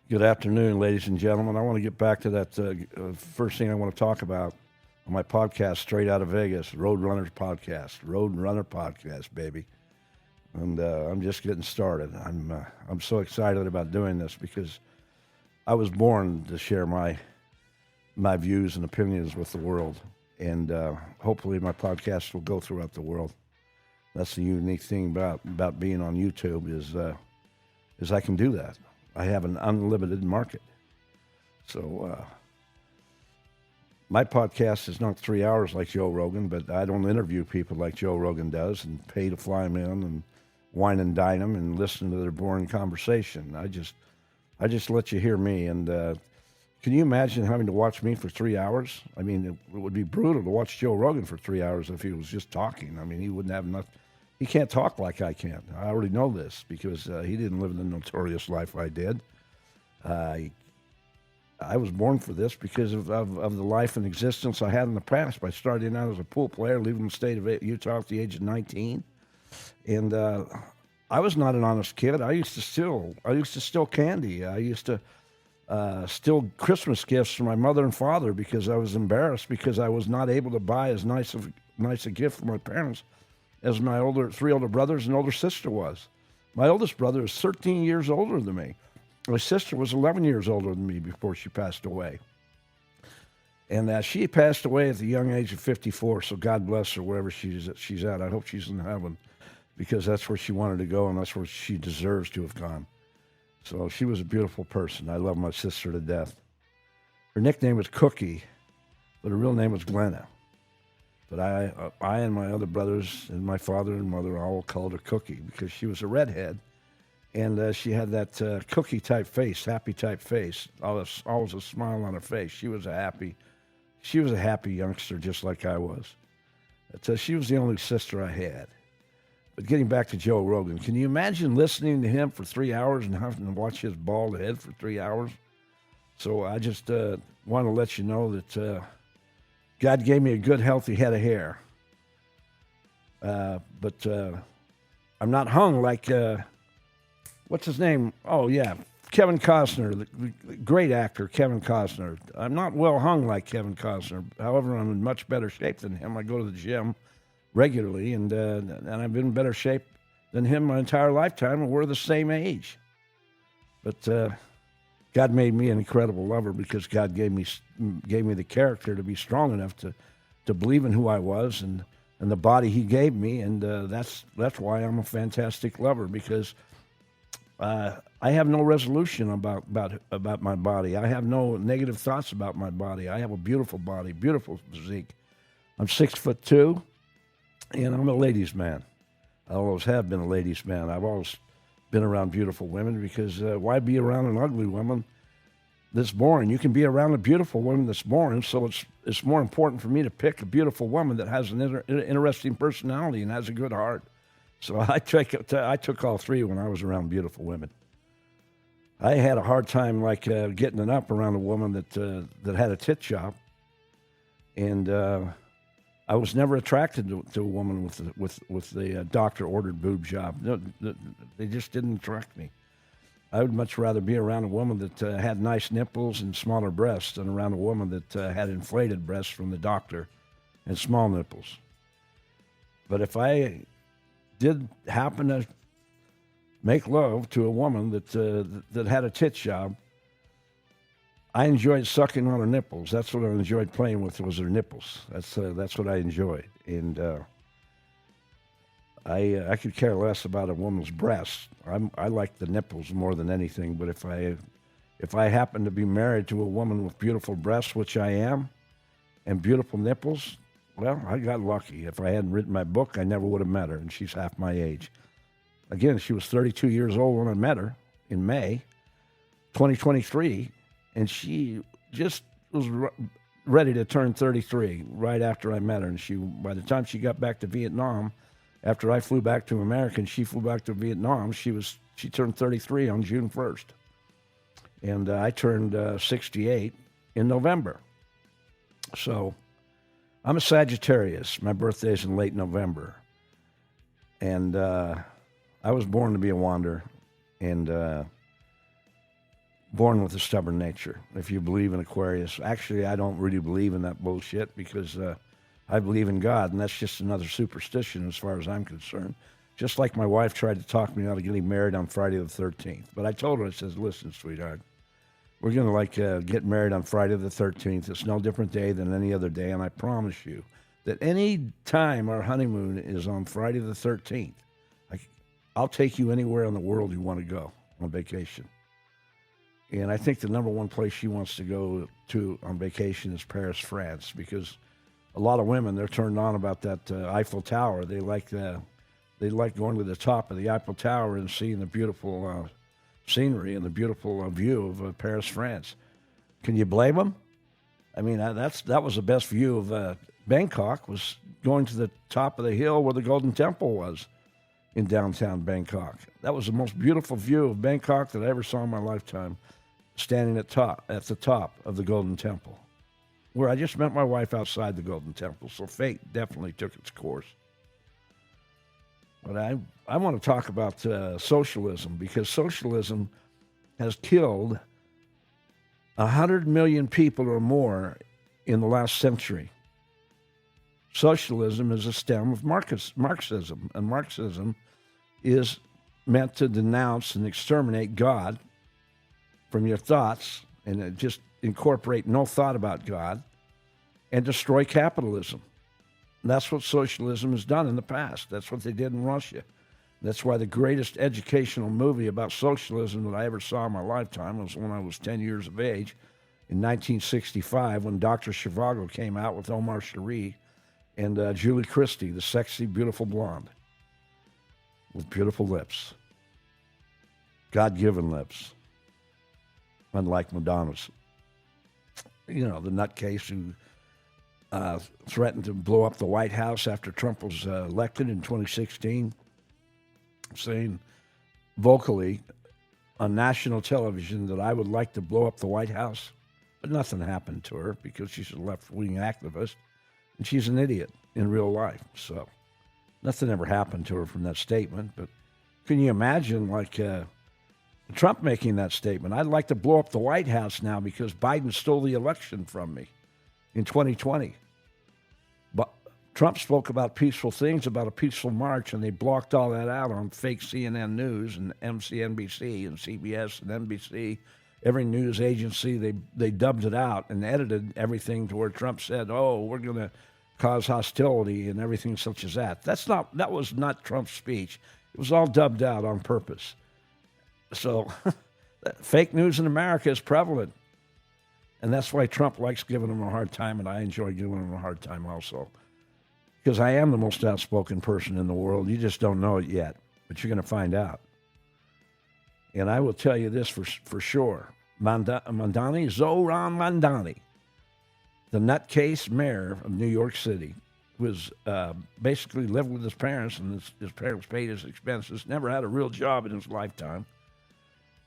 Good afternoon, ladies and gentlemen. I want to get back to that first thing I want to talk about on my podcast, Straight Out of Vegas, Roadrunner Podcast, baby. And I'm just getting started. I'm so excited about doing this because I was born to share my views and opinions with the world, and hopefully my podcast will go throughout the world. That's the unique thing about being on YouTube is I can do that. I have an unlimited market. So my podcast is not 3 hours like Joe Rogan, but I don't interview people like Joe Rogan does and pay to fly them in and wine and dine them and listen to their boring conversation. I just let you hear me. And can you imagine having to watch me for 3 hours? I mean, it would be brutal to watch Joe Rogan for 3 hours if he was just talking. I mean, he wouldn't have enough. He can't talk like I can. I already know this because he didn't live the notorious life I did. I was born for this because of the life and existence I had in the past by starting out as a pool player, leaving the state of Utah at the age of 19. And I was not an honest kid. I used to steal candy. I used to steal Christmas gifts from my mother and father because I was embarrassed because I was not able to buy as nice a gift for my parents as my three older brothers and older sister was. My oldest brother is 13 years older than me. My sister was 11 years older than me before she passed away. And she passed away at the young age of 54, so God bless her wherever she's at. I hope she's in heaven because that's where she wanted to go and that's where she deserves to have gone. So she was a beautiful person. I love my sister to death. Her nickname was Cookie, but her real name was Glenna. But I and my other brothers and my father and mother all called her Cookie because she was a redhead, and she had that cookie-type face, happy-type face, always a smile on her face. She was a happy youngster just like I was. So she was the only sister I had. But getting back to Joe Rogan, can you imagine listening to him for 3 hours and having to watch his bald head for 3 hours? So I just want to let you know that God gave me a good, healthy head of hair. But I'm not hung like, what's his name? Oh, yeah, Kevin Costner, the great actor, Kevin Costner. I'm not well hung like Kevin Costner. However, I'm in much better shape than him. I go to the gym regularly, and I've been in better shape than him my entire lifetime, and we're the same age. But God made me an incredible lover because God gave me the character to be strong enough to believe in who I was and the body He gave me, and that's why I'm a fantastic lover because I have no resolution about my body. I have no negative thoughts about my body. I have a beautiful body, beautiful physique. I'm 6'2", and I'm a ladies' man. I always have been a ladies' man. I've always been around beautiful women because why be around an ugly woman that's boring? You can be around a beautiful woman that's boring, so it's more important for me to pick a beautiful woman that has an interesting personality and has a good heart. So I took all three when I was around beautiful women. I had a hard time getting it up around a woman that had a tit shop, and I was never attracted to a woman with the doctor-ordered boob job. No, they just didn't attract me. I would much rather be around a woman that had nice nipples and smaller breasts than around a woman that had inflated breasts from the doctor and small nipples. But if I did happen to make love to a woman that had a tit job, I enjoyed sucking on her nipples. That's what I enjoyed playing with was her nipples. That's what I enjoyed, and I could care less about a woman's breasts. I like the nipples more than anything. But if I happen to be married to a woman with beautiful breasts, which I am, and beautiful nipples, well, I got lucky. If I hadn't written my book, I never would have met her, and she's half my age. Again, she was 32 years old when I met her in May 2023. And she just was ready to turn 33 right after I met her. And by the time she got back to Vietnam, after I flew back to America and she flew back to Vietnam, she turned 33 on June 1st. And I turned 68 in November. So I'm a Sagittarius. My birthday's in late November. And I was born to be a wanderer. And born with a stubborn nature. If you believe in Aquarius, actually, I don't really believe in that bullshit because I believe in God, and that's just another superstition as far as I'm concerned. Just like my wife tried to talk me out of getting married on Friday the 13th. But I told her, I says, listen, sweetheart, we're going to get married on Friday the 13th. It's no different day than any other day, and I promise you that any time our honeymoon is on Friday the 13th, I'll take you anywhere in the world you want to go on vacation. And I think the number one place she wants to go to on vacation is Paris, France, because a lot of women, they're turned on about that Eiffel Tower. They like going to the top of the Eiffel Tower and seeing the beautiful scenery and the beautiful view of Paris, France. Can you blame them? I mean, that was the best view of Bangkok, was going to the top of the hill where the Golden Temple was in downtown Bangkok. That was the most beautiful view of Bangkok that I ever saw in my lifetime, standing at the top of the Golden Temple, where I just met my wife outside the Golden Temple, so fate definitely took its course. But I want to talk about socialism, because socialism has killed 100 million people or more in the last century. Socialism is a stem of Marxism, and Marxism is meant to denounce and exterminate God from your thoughts and just incorporate no thought about God and destroy capitalism. And that's what socialism has done in the past. That's what they did in Russia. That's why the greatest educational movie about socialism that I ever saw in my lifetime was when I was 10 years of age in 1965, when Dr. Zhivago came out with Omar Sharif and Julie Christie, the sexy, beautiful blonde with beautiful lips, God-given lips, unlike Madonna's. You know, the nutcase who threatened to blow up the White House after Trump was elected in 2016, saying vocally on national television that I would like to blow up the White House. But nothing happened to her because she's a left-wing activist, and she's an idiot in real life. So nothing ever happened to her from that statement. But can you imagine, Trump making that statement? I'd like to blow up the White House now because Biden stole the election from me in 2020. But Trump spoke about peaceful things, about a peaceful march, and they blocked all that out on fake CNN News and MSNBC and CBS and NBC. Every news agency, they dubbed it out and edited everything to where Trump said, "Oh, we're going to cause hostility," and everything such as that. That was not Trump's speech. It was all dubbed out on purpose. So fake news in America is prevalent. And that's why Trump likes giving them a hard time, and I enjoy giving them a hard time also. Because I am the most outspoken person in the world. You just don't know it yet, but you're going to find out. And I will tell you this for sure. Zohran Mamdani, the nutcase mayor of New York City, was basically lived with his parents, and his parents paid his expenses, never had a real job in his lifetime.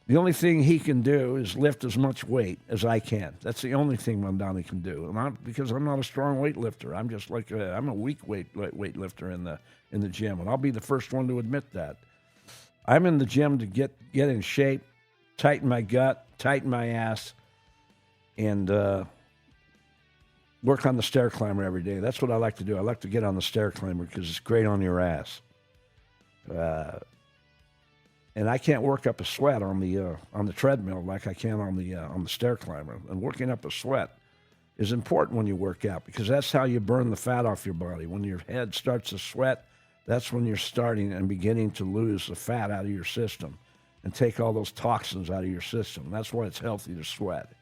The only thing he can do is lift as much weight as I can. That's the only thing Mamdani can do. Because I'm not a strong weightlifter. I'm just I'm a weak weightlifter in the gym, and I'll be the first one to admit that. I'm in the gym to get in shape, tighten my gut, tighten my ass, and work on the stair climber every day. That's what I like to do. I like to get on the stair climber because it's great on your ass. And I can't work up a sweat on the treadmill like I can on the stair climber. And working up a sweat is important when you work out because that's how you burn the fat off your body. When your head starts to sweat, that's when you're starting and beginning to lose the fat out of your system and take all those toxins out of your system. That's why it's healthy to sweat.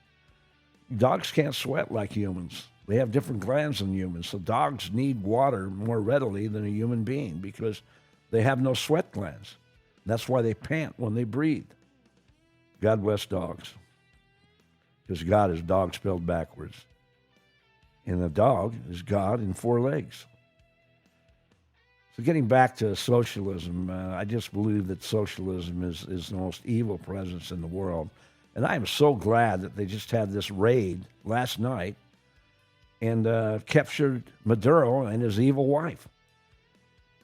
Dogs can't sweat like humans. They have different glands than humans. So dogs need water more readily than a human being because they have no sweat glands. That's why they pant when they breathe. God bless dogs. Because God is dog spelled backwards. And a dog is God in 4 legs. So getting back to socialism, I just believe that socialism is the most evil presence in the world. And I am so glad that they just had this raid last night and captured Maduro and his evil wife.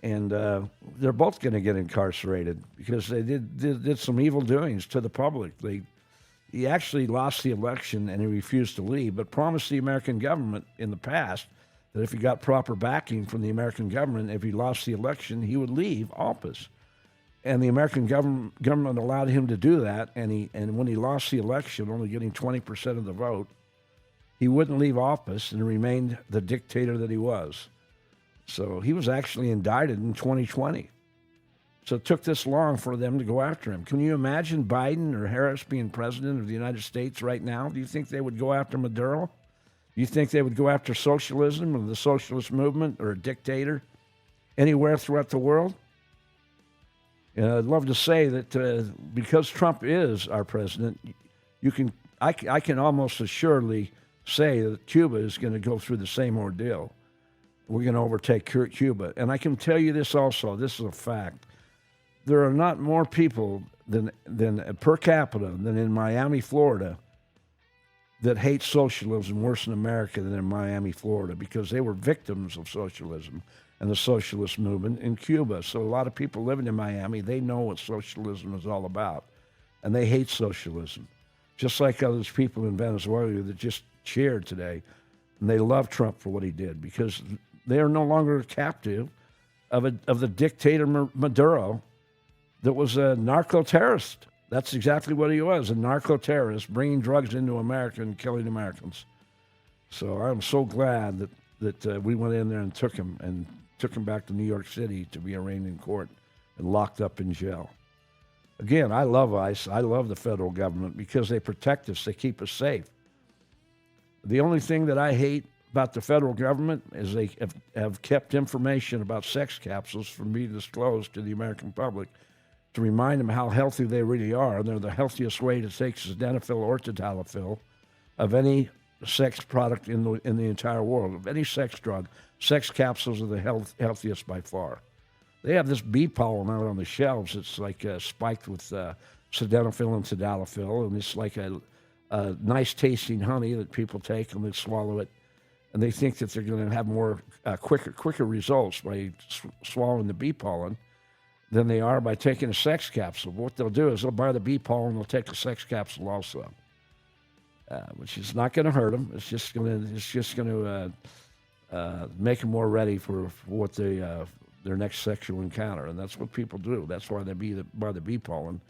And they're both going to get incarcerated because they did some evil doings to the public. They He actually lost the election and he refused to leave, but promised the American government in the past that if he got proper backing from the American government, if he lost the election, he would leave office. And the American government allowed him to do that, and when he lost the election, only getting 20% of the vote, he wouldn't leave office and remained the dictator that he was. So he was actually indicted in 2020. So it took this long for them to go after him. Can you imagine Biden or Harris being president of the United States right now? Do you think they would go after Maduro? Do you think they would go after socialism or the socialist movement or a dictator anywhere throughout the world? I'd love to say that because Trump is our president, I can almost assuredly say that Cuba is going to go through the same ordeal. We're going to overtake Cuba. And I can tell you this also, this is a fact. There are not more people than per capita than in Miami, Florida, that hate socialism worse in America than in Miami, Florida, because they were victims of socialism and the socialist movement in Cuba. So a lot of people living in Miami, they know what socialism is all about, and they hate socialism. Just like those people in Venezuela that just cheered today, and they love Trump for what he did, because they are no longer captive of the dictator Maduro that was a narco-terrorist. That's exactly what he was, a narco-terrorist, bringing drugs into America and killing Americans. So I'm so glad that we went in there and took him back to New York City to be arraigned in court and locked up in jail. Again, I love ICE. I love the federal government because they protect us. They keep us safe. The only thing that I hate about the federal government is they have kept information about sex capsules from being disclosed to the American public to remind them how healthy they really are. They're the healthiest way to take sildenafil or tadalafil of any sex product in the entire world, of any sex drug. Sex capsules are the healthiest by far. They have this bee pollen out on the shelves. It's like spiked with sildenafil and tadalafil, and it's like a nice tasting honey that people take and they swallow it, and they think that they're going to have more quicker results by swallowing the bee pollen than they are by taking a sex capsule. What they'll do is they'll buy the bee pollen and they'll take a sex capsule also, which is not going to hurt them. It's just going to make them more ready for what their next sexual encounter, and that's what people do. That's why they buy the bee pollen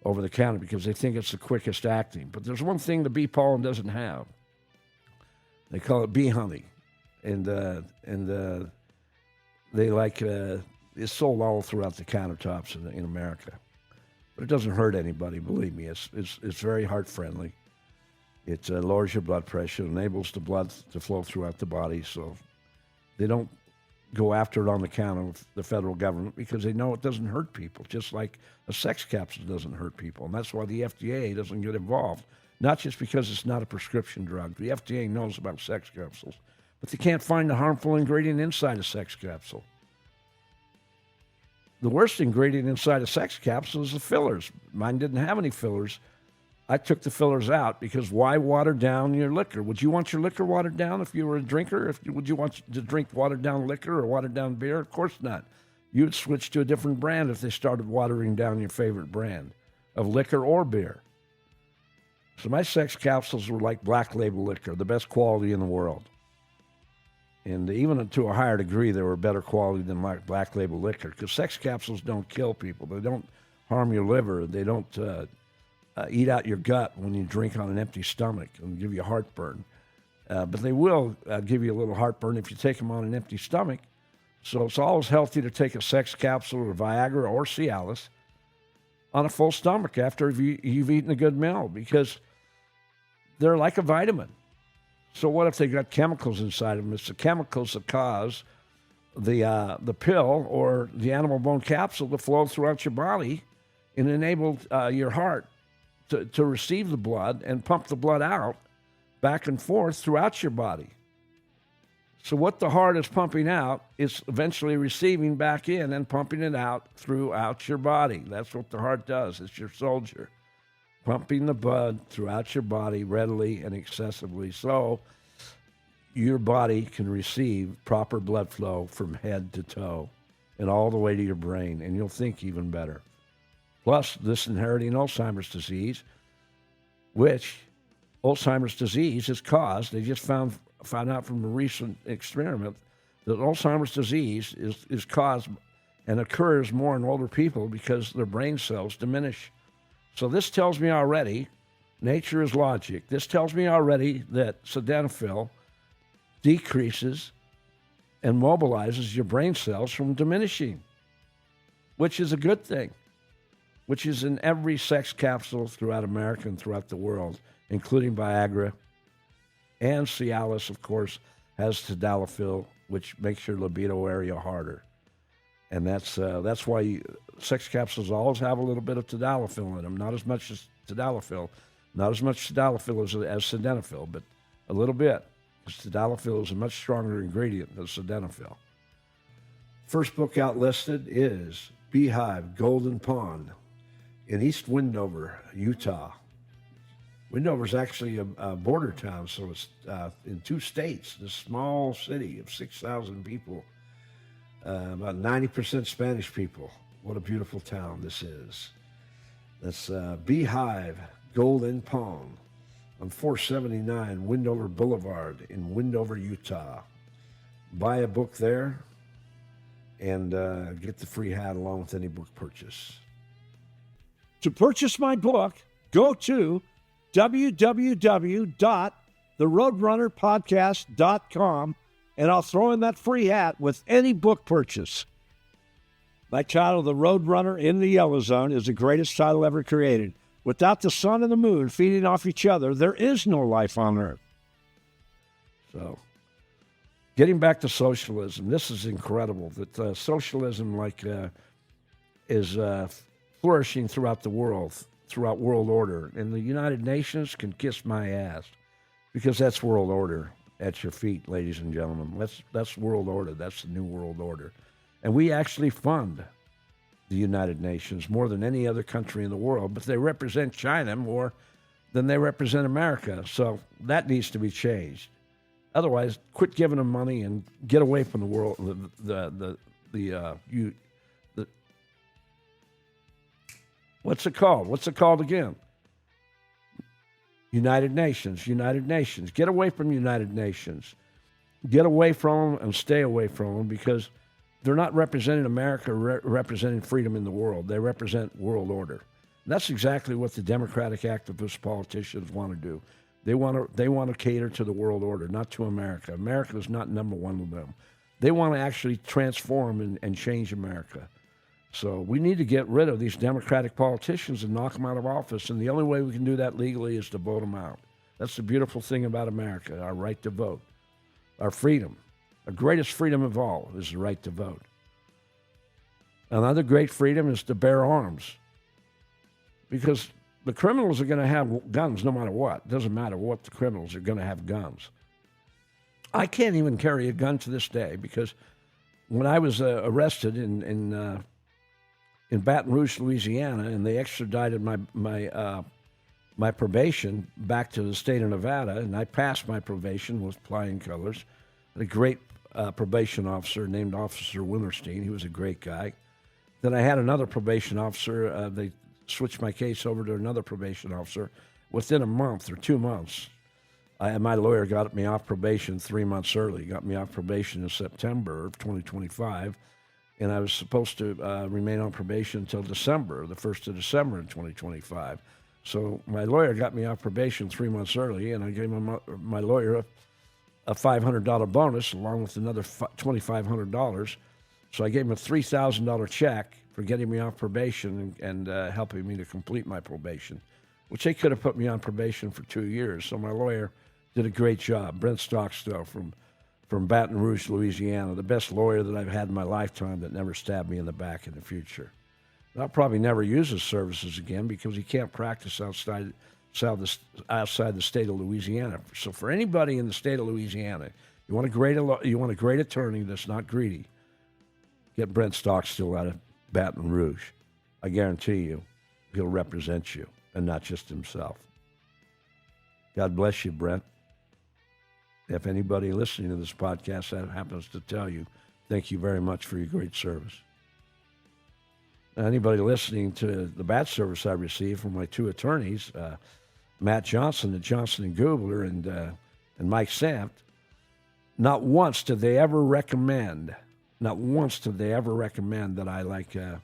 over the counter, because they think it's the quickest acting. But there's one thing the bee pollen doesn't have. They call it bee honey, and they like it's sold all throughout the countertops in America. But it doesn't hurt anybody, believe me. It's very heart friendly. It lowers your blood pressure, enables the blood to flow throughout the body, so they don't go after it on the counter of the federal government because they know it doesn't hurt people, just like a sex capsule doesn't hurt people. And that's why the FDA doesn't get involved, not just because it's not a prescription drug. The FDA knows about sex capsules, but they can't find the harmful ingredient inside a sex capsule. The worst ingredient inside a sex capsule is the fillers. Mine didn't have any fillers. I took the fillers out because why water down your liquor? Would you want your liquor watered down if you were a drinker? Would you want to drink watered down liquor or watered down beer? Of course not. You would switch to a different brand if they started watering down your favorite brand of liquor or beer. So my sex capsules were like Black Label liquor, the best quality in the world. And even to a higher degree, they were better quality than Black Label liquor, because sex capsules don't kill people. They don't harm your liver. They don't eat out your gut when you drink on an empty stomach and give you heartburn. But they will give you a little heartburn if you take them on an empty stomach. So it's always healthy to take a sex capsule or Viagra or Cialis on a full stomach after you've eaten a good meal, because they're like a vitamin. So what if they got chemicals inside of them? It's the chemicals that cause the pill or the animal bone capsule to flow throughout your body and enable your heart to receive the blood and pump the blood out back and forth throughout your body. So what the heart is pumping out is eventually receiving back in and pumping it out throughout your body. That's what the heart does. It's your soldier, pumping the blood throughout your body readily and excessively, so your body can receive proper blood flow from head to toe and all the way to your brain, and you'll think even better. Plus, this inheriting Alzheimer's disease which Alzheimer's disease is caused. They just found out from a recent experiment that Alzheimer's disease is caused and occurs more in older people because their brain cells diminish. So this tells me already, nature is logic. This tells me already that sildenafil decreases and mobilizes your brain cells from diminishing, which is a good thing, which is in every sex capsule throughout America and throughout the world, including Viagra. And Cialis, of course, has tadalafil, which makes your libido area harder. And that's why sex capsules always have a little bit of tadalafil in them. Not as much as tadalafil. Not as much tadalafil as sildenafil, but a little bit. Because tadalafil is a much stronger ingredient than sildenafil. First book out listed is Beehive Golden Pond in East Windover, Utah. Windover is actually a border town, so it's in 2 states. This small city of 6,000 people, about 90% Spanish people. What a beautiful town this is. That's Beehive Golden Pond on 479 Windover Boulevard in Windover, Utah. Buy a book there and get the free hat along with any book purchase. To purchase my book, go to www.theroadrunnerpodcast.com, and I'll throw in that free hat with any book purchase. My title, The Roadrunner in the Yellow Zone, is the greatest title ever created. Without the sun and the moon feeding off each other, there is no life on Earth. So, getting back to socialism, this is incredible that socialism is flourishing throughout the world, throughout world order. And the United Nations can kiss my ass because that's world order at your feet, ladies and gentlemen. That's world order. That's the new world order. And we actually fund the United Nations more than any other country in the world, but they represent China more than they represent America. So that needs to be changed. Otherwise, quit giving them money and get away from the world. What's it called? What's it called again? United Nations. United Nations. Get away from United Nations. Get away from them and stay away from them because they're not representing America, representing freedom in the world. They represent world order. And that's exactly what the Democratic activist politicians want to do. They want to cater to the world order, not to America. America is not number one with them. They want to actually transform and change America. So we need to get rid of these Democratic politicians and knock them out of office. And the only way we can do that legally is to vote them out. That's the beautiful thing about America, our right to vote, our freedom. Our greatest freedom of all is the right to vote. Another great freedom is to bear arms. Because the criminals are going to have guns no matter what. It doesn't matter what the criminals are going to have guns. I can't even carry a gun to this day because when I was arrested in Baton Rouge, Louisiana, and they extradited my probation back to the state of Nevada, and I passed my probation with flying colors. A great probation officer named Officer Winterstein. He was a great guy. Then I had another probation officer. They switched my case over to another probation officer. Within a month or 2 months, my lawyer got me off probation 3 months early. Got me off probation in September of 2025. And I was supposed to remain on probation until December, the 1st of December in 2025. So my lawyer got me off probation 3 months early, and I gave my lawyer a $500 bonus along with another $2,500. So I gave him a $3,000 check for getting me off probation and helping me to complete my probation, which they could have put me on probation for 2 years. So my lawyer did a great job. Brent Stockstill from Baton Rouge, Louisiana, the best lawyer that I've had in my lifetime that never stabbed me in the back in the future. I'll probably never use his services again because he can't practice outside the state of Louisiana. So for anybody in the state of Louisiana, you want a great attorney that's not greedy, get Brent Stockstill out of Baton Rouge. I guarantee you, he'll represent you and not just himself. God bless you, Brent. If anybody listening to this podcast that happens to tell you, thank you very much for your great service. Anybody listening to the bad service I received from my 2 attorneys, Matt Johnson at Johnson and Gubler and Mike Samt, not once did they ever recommend that I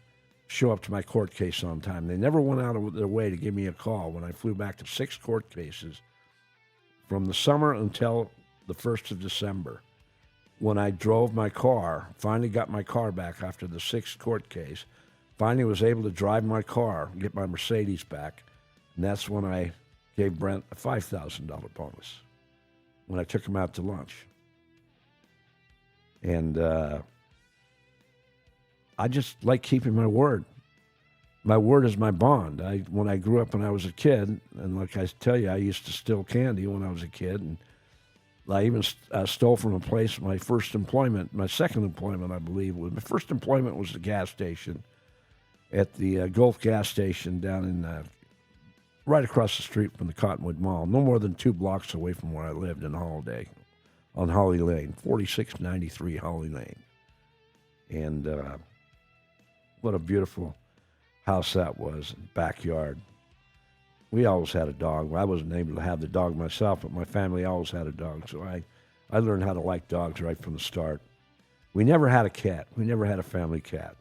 show up to my court case on time. They never went out of their way to give me a call when I flew back to 6 court cases from the summer until the 1st of December. When I drove my car, finally got my car back after the 6th court case, finally was able to drive my car, get my Mercedes back, and that's when I gave Brent a $5,000 bonus when I took him out to lunch. And I just like keeping my word. My word is my bond. When I grew up when I was a kid, and like I tell you, I used to steal candy when I was a kid, and I even stole from a place, my first employment, my second employment, I believe. My first employment was the gas station at the Gulf gas station down in right across the street from the Cottonwood Mall, no more than 2 blocks away from where I lived in Holiday, on Holly Lane, 4693 Holly Lane. And what a beautiful house that was, backyard. We always had a dog. I wasn't able to have the dog myself, but my family always had a dog, so I learned how to like dogs right from the start. We never had a cat. We never had a family cat.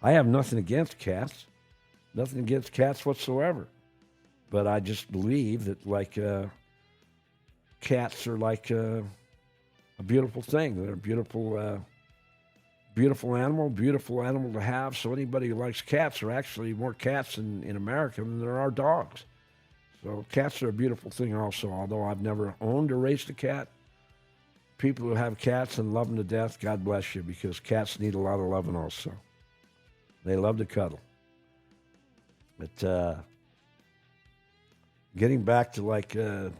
I have nothing against cats, nothing against cats whatsoever. But I just believe that, cats are like a beautiful thing. They're a beautiful animal to have. So anybody who likes cats, there are actually more cats in America than there are dogs. So cats are a beautiful thing also, although I've never owned or raised a cat. People who have cats and love them to death, God bless you, because cats need a lot of loving also. They love to cuddle. But getting back to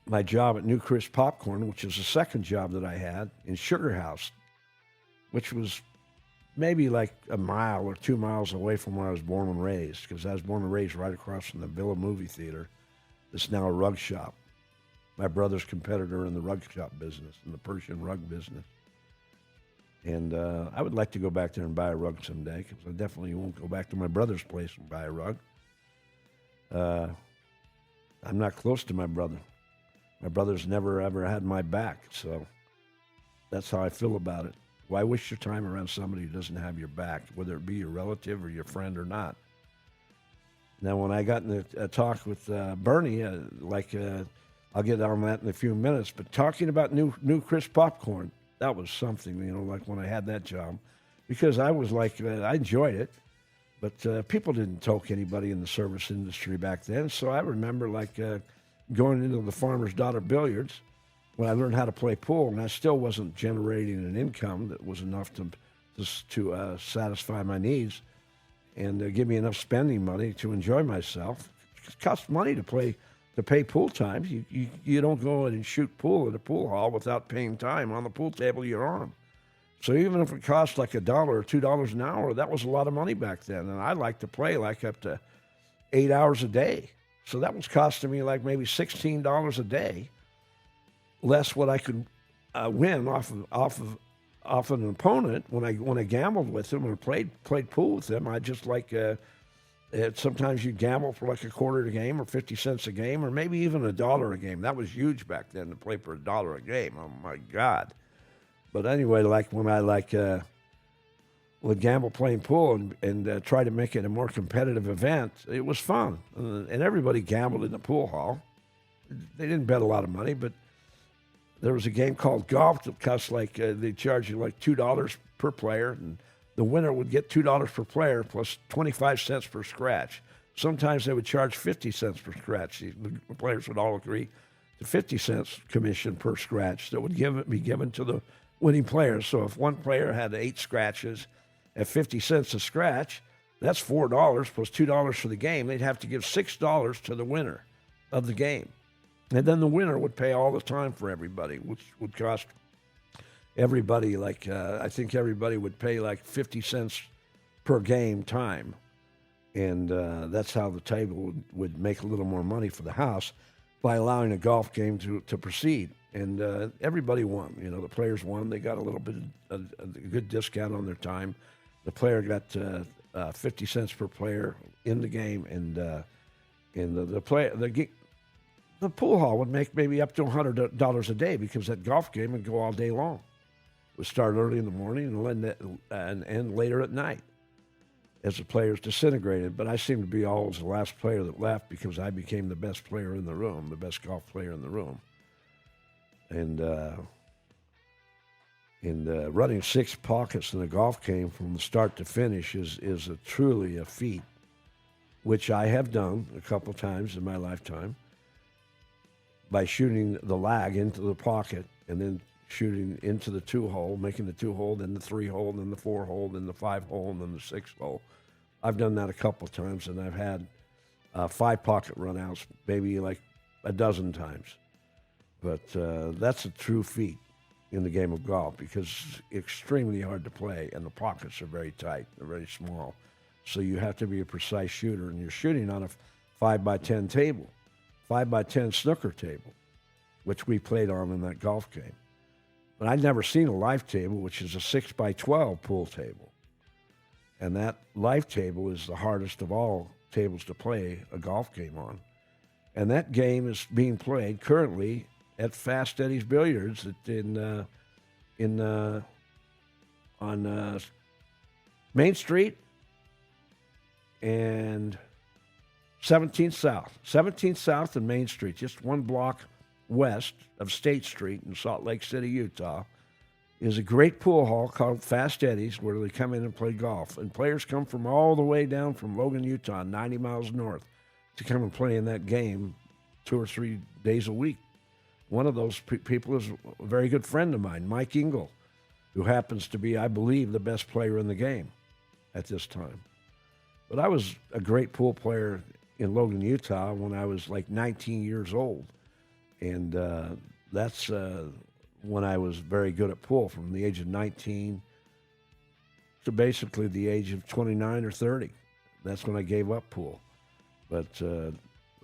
my job at New Crisp Popcorn, which is the second job that I had in Sugar House, which was maybe like a mile or 2 miles away from where I was born and raised, because I was born and raised right across from the Villa movie theater. It's now a rug shop. My brother's competitor in the rug shop business, in the Persian rug business. And I would like to go back there and buy a rug someday, because I definitely won't go back to my brother's place and buy a rug. I'm not close to my brother. My brother's never, ever had my back, so that's how I feel about it. Why waste your time around somebody who doesn't have your back, whether it be your relative or your friend or not? Now, when I got in a talk with Bernie, I'll get on that in a few minutes, but talking about new Crisp Popcorn, that was something, like when I had that job, because I was I enjoyed it, but people didn't toke anybody in the service industry back then. So I remember going into the Farmer's Daughter Billiards when I learned how to play pool, and I still wasn't generating an income that was enough to satisfy my needs and give me enough spending money to enjoy myself. It costs money to pay pool time. You don't go in and shoot pool at a pool hall without paying time on the pool table you're on. So even if it cost like $1 or $2 an hour, that was a lot of money back then. And I like to play up to 8 hours a day. So that was costing me maybe $16 a day, less what I could win off an opponent when I gambled with him or played pool with him. I just sometimes you gamble for a quarter a game or 50 cents a game or maybe even $1 a game. That was huge back then to play for $1 a game. Oh my God. But anyway, when I would gamble playing pool and try to make it a more competitive event, it was fun. And everybody gambled in the pool hall. They didn't bet a lot of money, but there was a game called golf that cost they charge you $2 per player, and the winner would get $2 per player plus 25 cents per scratch. Sometimes they would charge 50 cents per scratch. The players would all agree to 50 cents commission per scratch that would be given to the winning players. So if one player had 8 scratches at 50 cents a scratch, that's $4 plus $2 for the game. They'd have to give $6 to the winner of the game. And then the winner would pay all the time for everybody, which would cost everybody I think everybody would pay 50 cents per game time. And that's how the table would make a little more money for the house by allowing a golf game to proceed. And everybody won. The players won. They got a little bit of a good discount on their time. The player got 50 cents per player in the game, and And the pool hall would make maybe up to $100 a day because that golf game would go all day long. It would start early in the morning and end later at night as the players disintegrated. But I seemed to be always the last player that left because I became the best player in the room, the best golf player in the room. And running 6 pockets in a golf game from the start to finish is truly a feat, which I have done a couple times in my lifetime by shooting the lag into the pocket and then shooting into the 2-hole, making the 2-hole, then the 3-hole, then the 4-hole, then the 5-hole, and then the 6-hole. I've done that a couple times, and I've had 5 pocket runouts maybe like a dozen times. But that's a true feat in the game of golf because it's extremely hard to play, and the pockets are very tight. They're very small. So you have to be a precise shooter, and you're shooting on a 5x10 table, 5x10 snooker table, which we played on in that golf game. But I'd never seen a life table, which is a 6x12 pool table. And that life table is the hardest of all tables to play a golf game on. And that game is being played currently at Fast Eddie's Billiards on Main Street and 17th South. 17th South and Main Street, just one block west of State Street in Salt Lake City, Utah, is a great pool hall called Fast Eddie's where they come in and play golf. And players come from all the way down from Logan, Utah, 90 miles north, to come and play in that game 2 or 3 days a week. One of those people is a very good friend of mine, Mike Engel, who happens to be, I believe, the best player in the game at this time. But I was a great pool player in Logan, Utah when I was like 19 years old. And that's when I was very good at pool, from the age of 19 to basically the age of 29 or 30. That's when I gave up pool. But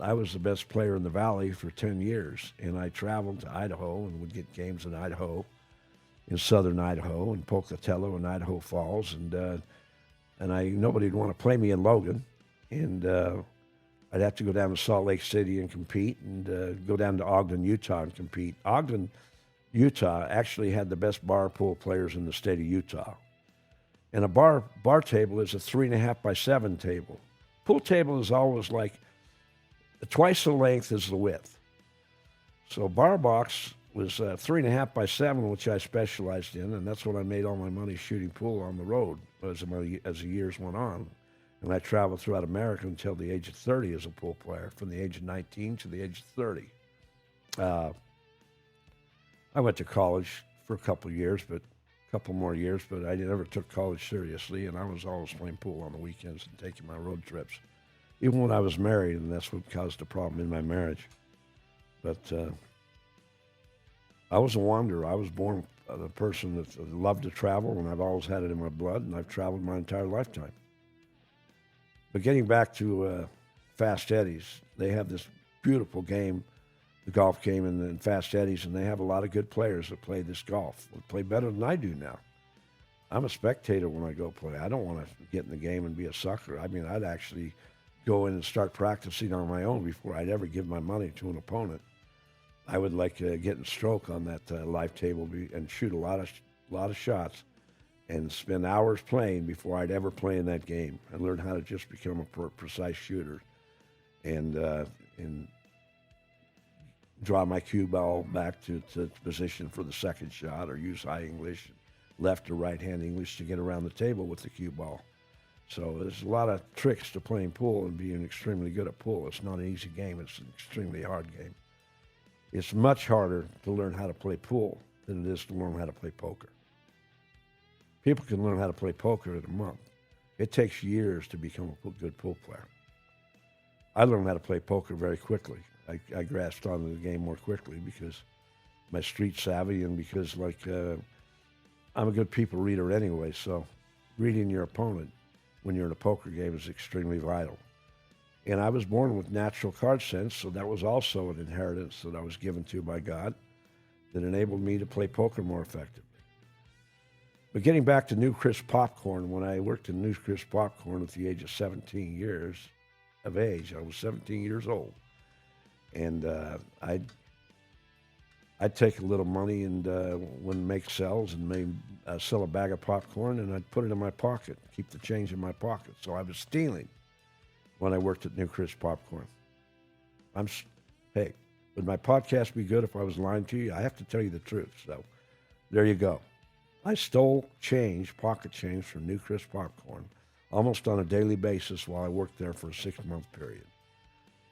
I was the best player in the Valley for 10 years, and I traveled to Idaho and would get games in Idaho, in southern Idaho, and Pocatello and Idaho Falls, and nobody would want to play me in Logan, and I'd have to go down to Salt Lake City and compete, and go down to Ogden, Utah, and compete. Ogden, Utah, actually had the best bar pool players in the state of Utah, and a bar table is a 3.5x7 table. Pool table is always like twice the length as the width. So bar box was 3.5x7, which I specialized in, and that's what I made all my money shooting pool on the road as the years went on. And I traveled throughout America until the age of 30 as a pool player, from the age of 19 to the age of 30. I went to college for a couple more years, but I never took college seriously, and I was always playing pool on the weekends and taking my road trips. Even when I was married, and that's what caused a problem in my marriage. But I was a wanderer. I was born a person that loved to travel, and I've always had it in my blood, and I've traveled my entire lifetime. But getting back to Fast Eddie's, they have this beautiful game, the golf game in Fast Eddie's, and they have a lot of good players that play this golf. They play better than I do now. I'm a spectator when I go play. I don't want to get in the game and be a sucker. I mean, I'd actually go in and start practicing on my own before I'd ever give my money to an opponent. I would like to get in stroke on that live table and shoot a lot of shots and spend hours playing before I'd ever play in that game and learn how to just become a precise shooter and draw my cue ball back to position for the second shot, or use high English, left or right hand English to get around the table with the cue ball. So there's a lot of tricks to playing pool and being extremely good at pool. It's not an easy game. It's an extremely hard game. It's much harder to learn how to play pool than it is to learn how to play poker. People can learn how to play poker in a month. It takes years to become a good pool player. I learned how to play poker very quickly. I grasped onto the game more quickly because my street savvy and because I'm a good people reader anyway, so reading your opponent when you're in a poker game is extremely vital. And I was born with natural card sense, so that was also an inheritance that I was given to by God that enabled me to play poker more effectively. But getting back to New Crisp Popcorn, when I worked in New Crisp Popcorn at the age of 17 years, of age. I was 17 years old. And I'd take a little money and when make sells and maybe sell a bag of popcorn, and I'd put it in my pocket, keep the change in my pocket. So I was stealing when I worked at New Chris Popcorn. Hey, would my podcast be good if I was lying to you? I have to tell you the truth. So there you go. I stole change, pocket change from New Chris Popcorn almost on a daily basis while I worked there for a 6-month period.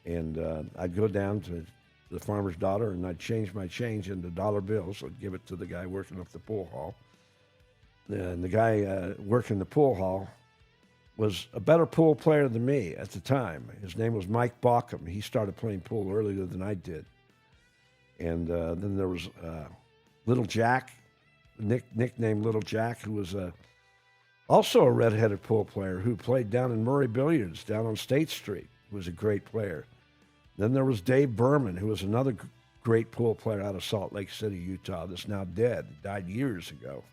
And I'd go down to the farmer's daughter, and I'd change my change into dollar bills. I'd give it to the guy working up the pool hall. And the guy working the pool hall was a better pool player than me at the time. His name was Mike Bauckham. He started playing pool earlier than I did. And then there was Little Jack, nicknamed Little Jack, who was also a redheaded pool player who played down in Murray Billiards down on State Street. He was a great player. Then there was Dave Berman, who was another great pool player out of Salt Lake City, Utah, that's now dead. He died years ago.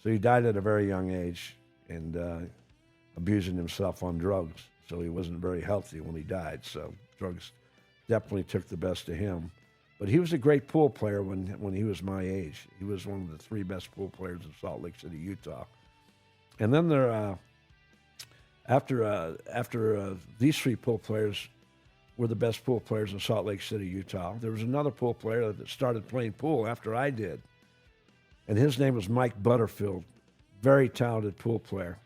So he died at a very young age and abusing himself on drugs. So he wasn't very healthy when he died. So drugs definitely took the best of him. But he was a great pool player when he was my age. He was one of the 3 best pool players in Salt Lake City, Utah. And then there, after these 3 pool players were the best pool players in Salt Lake City, Utah, there was another pool player that started playing pool after I did. And his name was Mike Butterfield, very talented pool player.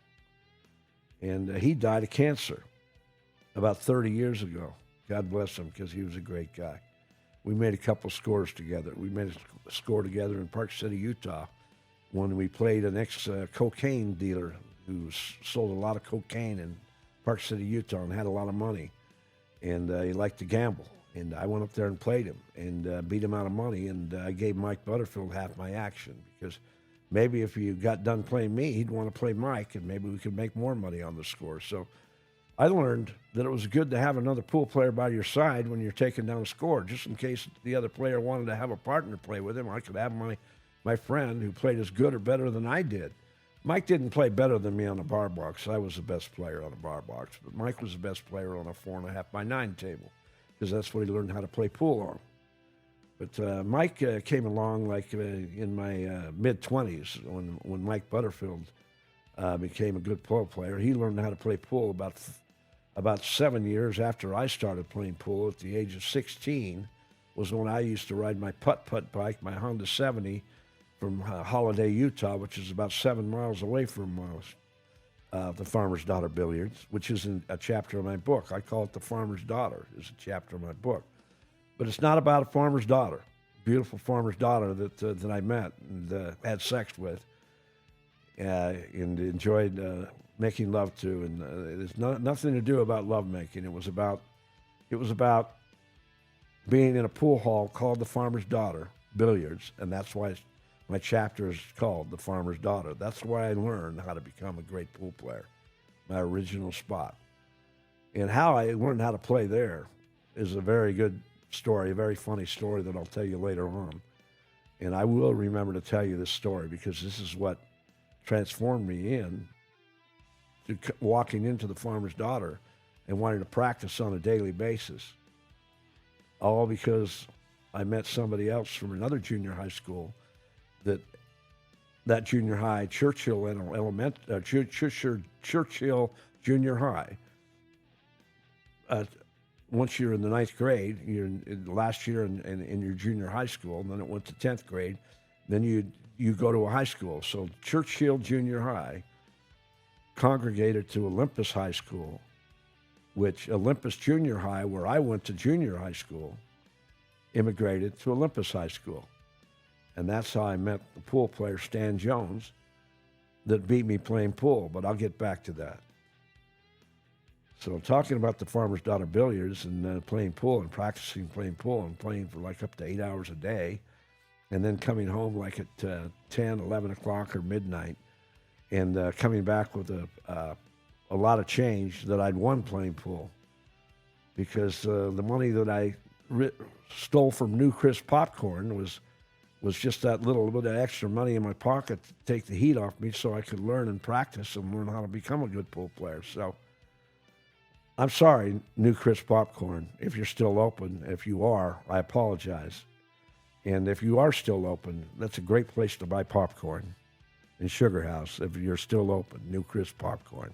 And he died of cancer about 30 years ago. God bless him, because he was a great guy. We made a couple scores together. We made a score together in Park City, Utah, when we played an ex-cocaine dealer who sold a lot of cocaine in Park City, Utah, and had a lot of money. And he liked to gamble. And I went up there and played him and beat him out of money. And I gave Mike Butterfield half my action, because maybe if you got done playing me, he'd want to play Mike, and maybe we could make more money on the score. So I learned that it was good to have another pool player by your side when you're taking down a score, just in case the other player wanted to have a partner play with him. I could have my friend who played as good or better than I did. Mike didn't play better than me on the bar box. I was the best player on the bar box, but Mike was the best player on a 4.5 by 9 table, because that's what he learned how to play pool on. But Mike came along like in my mid-20s when Mike Butterfield became a good pool player. He learned how to play pool about 7 years after I started playing pool. At the age of 16 was when I used to ride my putt-putt bike, my Honda 70, from Holiday, Utah, which is about 7 miles away from the Farmer's Daughter Billiards, which is in a chapter of my book. I call it The Farmer's Daughter. It's a chapter of my book. But it's not about a farmer's daughter, beautiful farmer's daughter that I met and had sex with and enjoyed making love to. And it's nothing to do about lovemaking. It was about being in a pool hall called The Farmer's Daughter Billiards, and that's why my chapter is called The Farmer's Daughter. That's why I learned how to become a great pool player, my original spot. And how I learned how to play there is a very good story, a very funny story that I'll tell you later on. And I will remember to tell you this story, because this is what transformed me to walking into The Farmer's Daughter and wanting to practice on a daily basis. All because I met somebody else from another junior high school that junior high, Churchill Junior High. Once you're in the 9th grade, you're in last year in your junior high school, and then it went to 10th grade. Then you go to a high school. So Churchill Junior High congregated to Olympus High School, which Olympus Junior High, where I went to junior high school, immigrated to Olympus High School. And that's how I met the pool player Stan Jones that beat me playing pool, but I'll get back to that. So talking about the Farmer's Daughter Billiards and playing pool and practicing playing pool and playing for like up to 8 hours a day, and then coming home like at 10, 11 o'clock or midnight, and coming back with a lot of change that I'd won playing pool, because the money that I stole from New Chris Popcorn was just that little bit of extra money in my pocket to take the heat off me so I could learn and practice and learn how to become a good pool player. So I'm sorry, New Crisp Popcorn, if you're still open. If you are, I apologize. And if you are still open, that's a great place to buy popcorn in Sugar House. If you're still open, New Crisp Popcorn.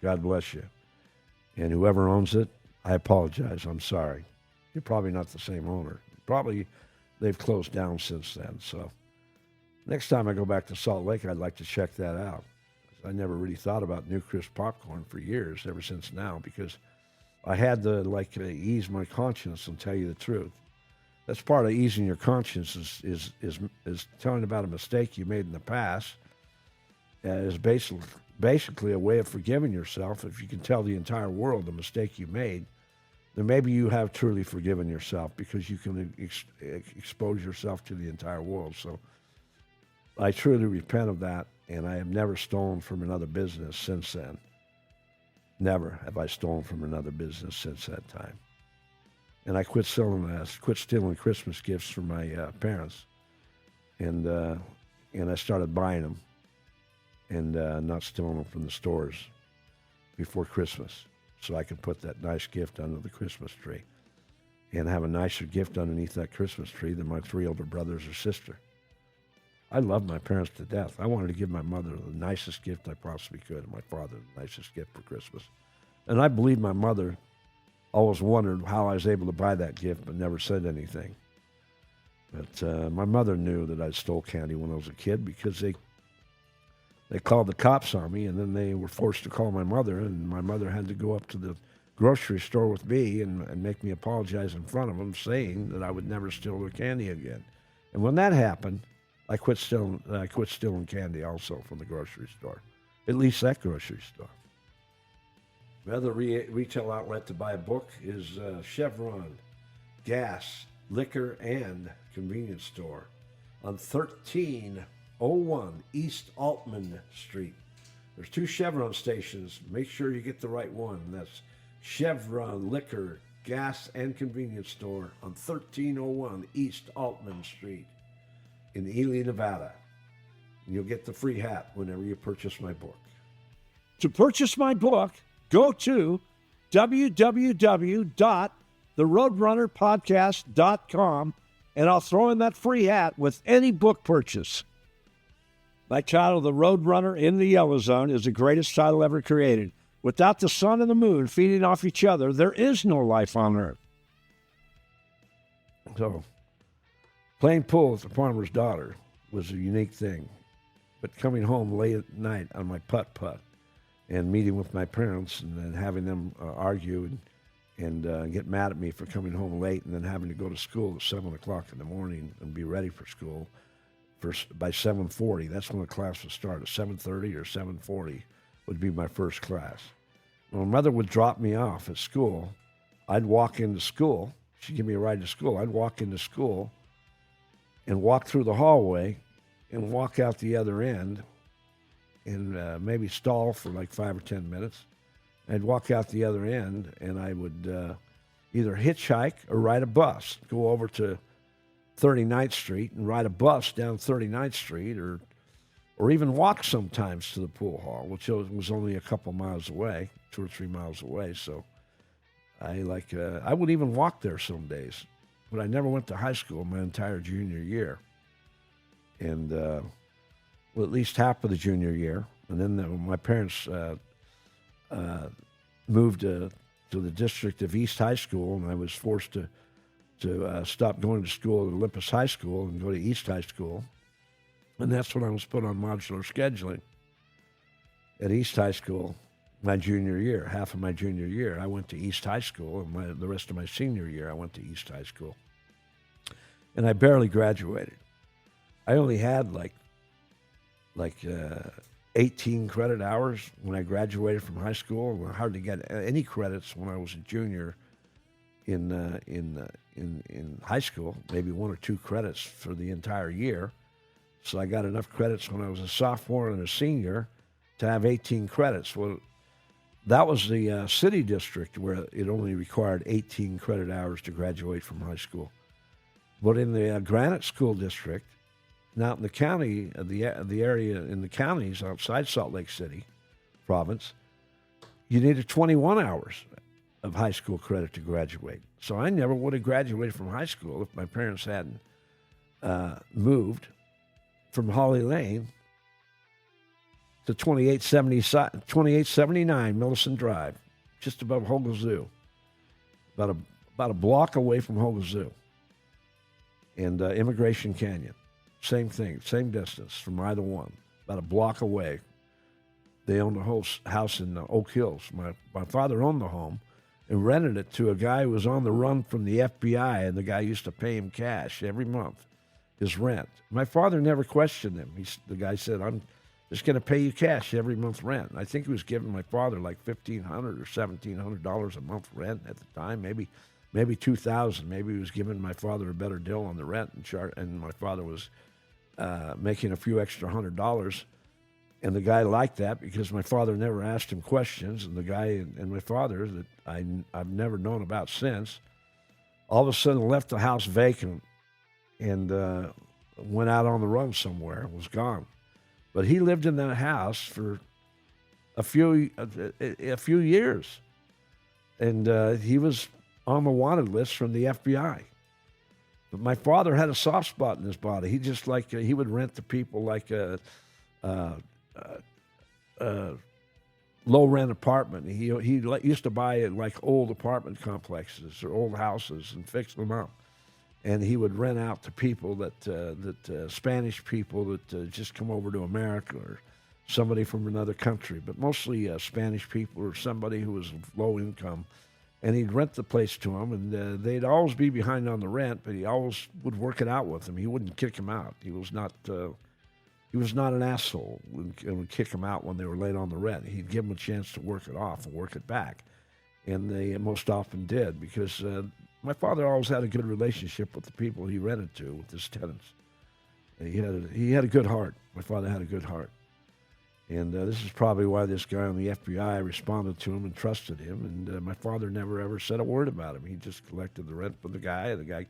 God bless you. And whoever owns it, I apologize. I'm sorry. You're probably not the same owner. Probably they've closed down since then. So next time I go back to Salt Lake, I'd like to check that out. I never really thought about New Crisp Popcorn for years, ever since now, because I had to ease my conscience and tell you the truth. That's part of easing your conscience is telling about a mistake you made in the past. Is basically a way of forgiving yourself. If you can tell the entire world the mistake you made, then maybe you have truly forgiven yourself, because you can expose yourself to the entire world. So I truly repent of that, and I have never stolen from another business since then. Never have I stolen from another business since that time. And I quit stealing Christmas gifts from my parents, and I started buying them and not stealing them from the stores before Christmas, so I could put that nice gift under the Christmas tree and have a nicer gift underneath that Christmas tree than my 3 older brothers or sister. I love my parents to death. I wanted to give my mother the nicest gift I possibly could, and my father the nicest gift for Christmas. And I believe my mother always wondered how I was able to buy that gift, but never said anything. But my mother knew that I stole candy when I was a kid, because they called the cops on me, and then they were forced to call my mother, and my mother had to go up to the grocery store with me and make me apologize in front of them, saying that I would never steal their candy again. And when that happened, I quit stealing candy also from the grocery store, at least that grocery store. The other retail outlet to buy a book is Chevron Gas, Liquor, and Convenience Store on 1301 East Altman Street. There's 2 Chevron stations. Make sure you get the right one. That's Chevron Liquor, Gas, and Convenience Store on 1301 East Altman Street in Ely, Nevada. And you'll get the free hat whenever you purchase my book. To purchase my book, go to www.theroadrunnerpodcast.com, and I'll throw in that free hat with any book purchase. My title, The Roadrunner in the Yellow Zone, is the greatest title ever created. Without the sun and the moon feeding off each other, there is no life on Earth. So, playing pool with the farmer's daughter was a unique thing. But coming home late at night on my putt-putt and meeting with my parents and then having them argue and get mad at me for coming home late, and then having to go to school at 7 o'clock in the morning and be ready for school by 7:40. That's when the class would start. At 7:30 or 7:40 would be my first class. When my mother would drop me off at school, I'd walk into school. She'd give me a ride to school. I'd walk into school and walk through the hallway and walk out the other end and maybe stall for like 5 or 10 minutes. I'd walk out the other end, and I would either hitchhike or ride a bus, go over to 39th Street and ride a bus down 39th Street, or even walk sometimes to the pool hall, which was only a couple miles away, 2 or 3 miles away. So I would even walk there some days. But I never went to high school my entire junior year. And, at least half of the junior year. And then my parents moved to the district of East High School, and I was forced to stop going to school at Olympus High School and go to East High School. And that's when I was put on modular scheduling at East High School my junior year. Half of my junior year, I went to East High School, and the rest of my senior year, I went to East High School. And I barely graduated. I only had like 18 credit hours when I graduated from high school. I hardly got any credits when I was a junior in high school, maybe 1 or 2 credits for the entire year. So I got enough credits when I was a sophomore and a senior to have 18 credits. Well, that was the city district where it only required 18 credit hours to graduate from high school. But in the Granite School District, now in the county, the area in the counties outside Salt Lake City province, you needed 21 hours. of high school credit to graduate. So I never would have graduated from high school if my parents hadn't moved from Holly Lane to 2879 Millicent Drive, just above Hogle Zoo, about a block away from Hogle Zoo, and Immigration Canyon. Same thing, same distance from either one, about a block away. They owned a whole house in Oak Hills. My father owned the home and rented it to a guy who was on the run from the FBI, and the guy used to pay him cash every month, his rent. My father never questioned him. The guy said, I'm just going to pay you cash every month rent. And I think he was giving my father like $1,500 or $1,700 a month rent at the time, maybe $2,000. Maybe he was giving my father a better deal on the rent, and my father was making a few extra $100. And the guy liked that because my father never asked him questions. And the guy and my father that I've never known about since, all of a sudden left the house vacant and went out on the run somewhere, was gone. But he lived in that house for a few years. And he was on the wanted list from the FBI. But my father had a soft spot in his body. He just he would rent to people like low rent apartment. He used to buy like old apartment complexes or old houses and fix them up, and he would rent out to people that Spanish people that just come over to America or somebody from another country, but mostly Spanish people or somebody who was low income, and he'd rent the place to them, and they'd always be behind on the rent, but he always would work it out with them. He wouldn't kick them out. He was not an asshole and would kick them out when they were late on the rent. He'd give them a chance to work it off and work it back. And they most often did because my father always had a good relationship with the people he rented to, with his tenants. And he had a good heart. My father had a good heart. And this is probably why this guy on the FBI responded to him and trusted him. And my father never ever said a word about him. He just collected the rent from the guy. The guy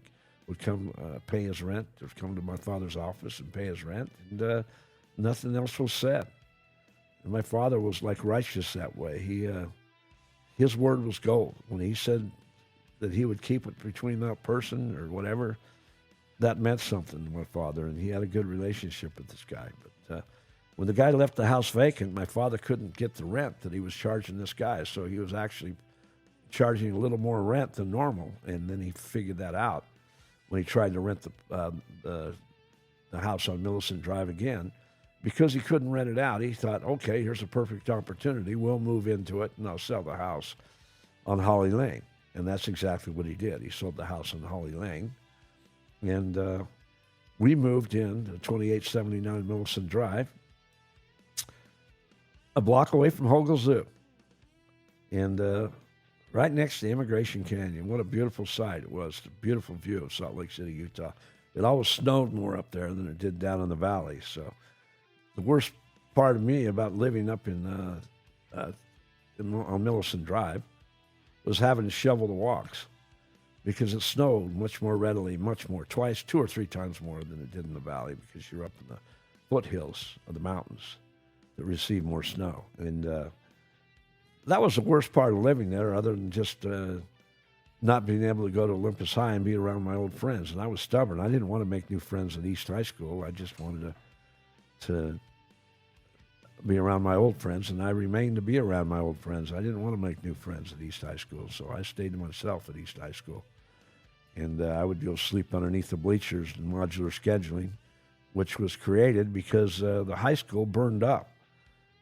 would come pay his rent, or come to my father's office and pay his rent, and nothing else was said. And my father was like righteous that way. His word was gold. When he said that he would keep it between that person or whatever, that meant something to my father, and he had a good relationship with this guy. But when the guy left the house vacant, my father couldn't get the rent that he was charging this guy, so he was actually charging a little more rent than normal, and then he figured that out when he tried to rent the house on Millicent Drive again. Because he couldn't rent it out, he thought, okay, here's a perfect opportunity. We'll move into it, and I'll sell the house on Holly Lane. And that's exactly what he did. He sold the house on Holly Lane. And we moved in to 2879 Millicent Drive, a block away from Hogle Zoo. And right next to Immigration Canyon. What a beautiful sight it was. A beautiful view of Salt Lake City, Utah. It always snowed more up there than it did down in the valley. So the worst part of me about living up on Millicent Drive was having to shovel the walks because it snowed much more readily, twice, 2 or 3 times more than it did in the valley because you're up in the foothills of the mountains that receive more snow. And that was the worst part of living there, other than just not being able to go to Olympus High and be around my old friends. And I was stubborn. I didn't want to make new friends at East High School. I just wanted to be around my old friends, and I remained to be around my old friends. I didn't want to make new friends at East High School, so I stayed to myself at East High School. And I would go sleep underneath the bleachers in modular scheduling, which was created because the high school burned up.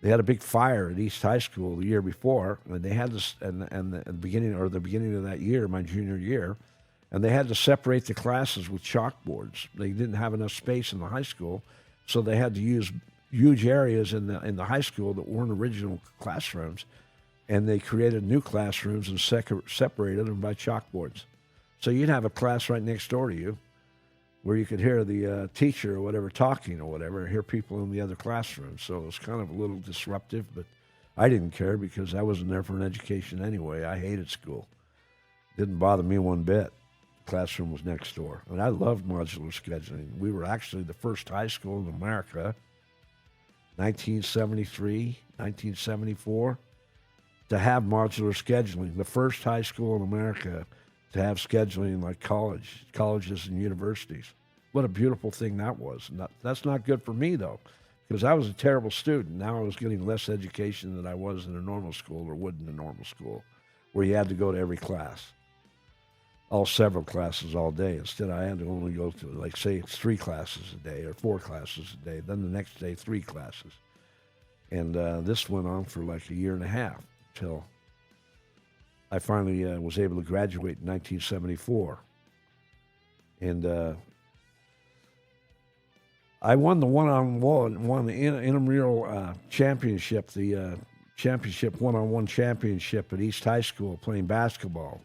They had a big fire at East High School the year before, and they had this, and the beginning of that year, my junior year, and they had to separate the classes with chalkboards. They didn't have enough space in the high school, so they had to use huge areas in the high school that weren't original classrooms, and they created new classrooms and separated them by chalkboards. So you'd have a class right next door to you, where you could hear the teacher or whatever talking or whatever, hear people in the other classroom. So it was kind of a little disruptive, but I didn't care because I wasn't there for an education anyway. I hated school. It didn't bother me one bit. The classroom was next door. And I loved modular scheduling. We were actually the first high school in America, 1973, 1974, to have modular scheduling, the first high school in America to have scheduling like colleges and universities. What a beautiful thing that was. That's not good for me, though, because I was a terrible student. Now I was getting less education than I was in a normal school or would in a normal school, where you had to go to every class, all several classes all day. Instead, I had to only go to, like, say, 3 classes a day or 4 classes a day. Then the next day, 3 classes. And this went on for like a year and a half until I finally was able to graduate in 1974. And I won the one-on-one, the intramural championship, the championship one-on-one championship at East High School playing basketball.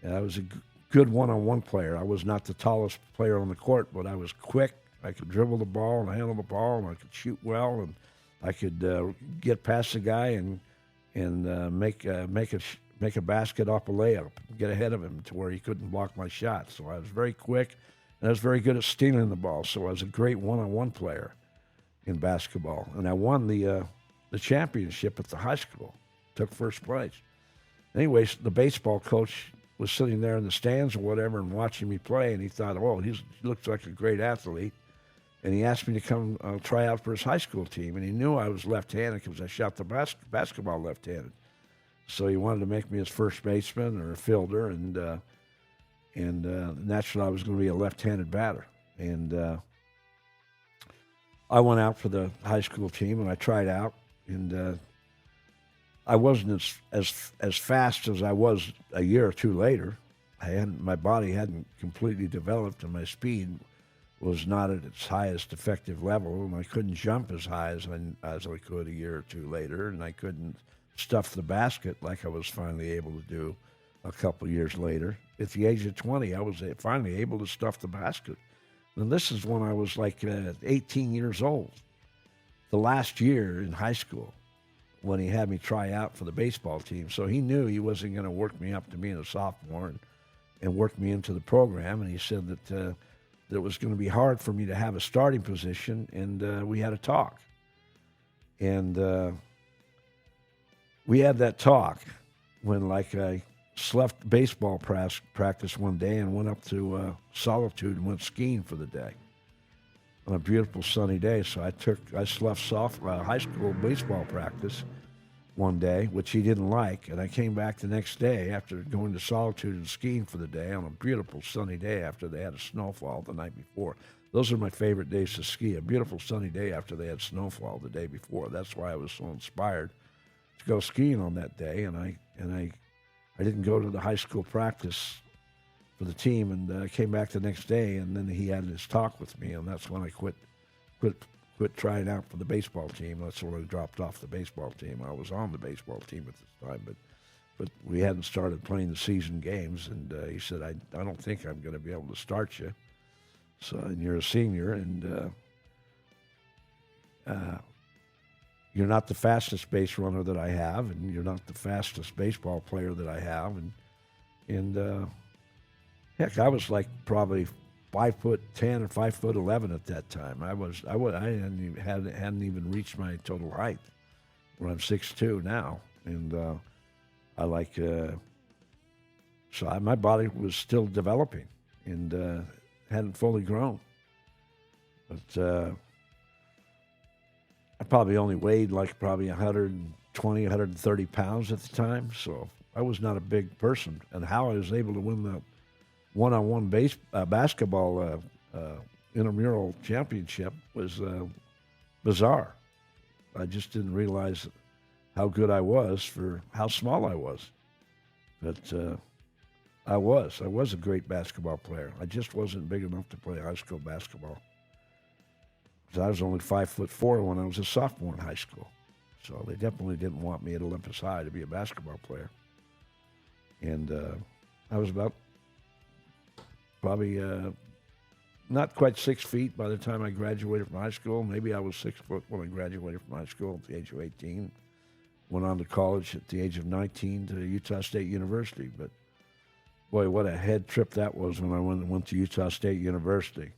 And I was a good one-on-one player. I was not the tallest player on the court, but I was quick. I could dribble the ball and handle the ball, and I could shoot well, and I could get past the guy and make a basket off a layup, get ahead of him to where he couldn't block my shot. So I was very quick, and I was very good at stealing the ball. So I was a great one-on-one player in basketball, and I won the championship at the high school. Took first place. Anyways, the baseball coach was sitting there in the stands or whatever and watching me play, and he thought, oh, he looks like a great athlete. And he asked me to come try out for his high school team. And he knew I was left-handed because I shot the basketball left-handed. So he wanted to make me his first baseman or a fielder. And naturally, I was going to be a left-handed batter. And I went out for the high school team, and I tried out. And I wasn't as fast as I was a year or two later. My body hadn't completely developed, and my speed was not at its highest effective level, and I couldn't jump as high as I could a year or two later, and I couldn't stuff the basket like I was finally able to do a couple years later. At the age of 20, I was finally able to stuff the basket. And this is when I was like 18 years old, the last year in high school, when he had me try out for the baseball team. So he knew he wasn't going to work me up to being a sophomore and work me into the program, and he said that it was going to be hard for me to have a starting position, and we had a talk. And we had that talk when, like, I left baseball practice one day and went up to Solitude and went skiing for the day on a beautiful sunny day. So I left high school baseball practice one day, which he didn't like, and I came back the next day after going to Solitude and skiing for the day on a beautiful sunny day after they had a snowfall the night before. Those are my favorite days to ski, a beautiful sunny day after they had snowfall the day before. That's why I was so inspired to go skiing on that day, and I didn't go to the high school practice for the team, and I came back the next day, and then he had his talk with me, and that's when I quit trying out for the baseball team. That's when I dropped off the baseball team. I was on the baseball team at this time, but we hadn't started playing the season games, and he said, I don't think I'm going to be able to start you. So, and you're a senior, and you're not the fastest base runner that I have, and you're not the fastest baseball player that I have, and heck, I was like probably 5'10" or 5'11" at that time. I hadn't even reached my total height, where I'm 6'2" now, and my body was still developing and hadn't fully grown. But I probably only weighed like probably 120, 130 pounds at the time, so I was not a big person. And how I was able to win the one-on-one basketball intramural championship was bizarre. I just didn't realize how good I was for how small I was. But I was a great basketball player. I just wasn't big enough to play high school basketball. I was only 5'4" when I was a sophomore in high school. So they definitely didn't want me at Olympus High to be a basketball player. And I was about probably not quite 6 feet by the time I graduated from high school. Maybe I was 6 foot when I graduated from high school at the age of 18. Went on to college at the age of 19 to Utah State University. But, boy, what a head trip that was when I went to Utah State University.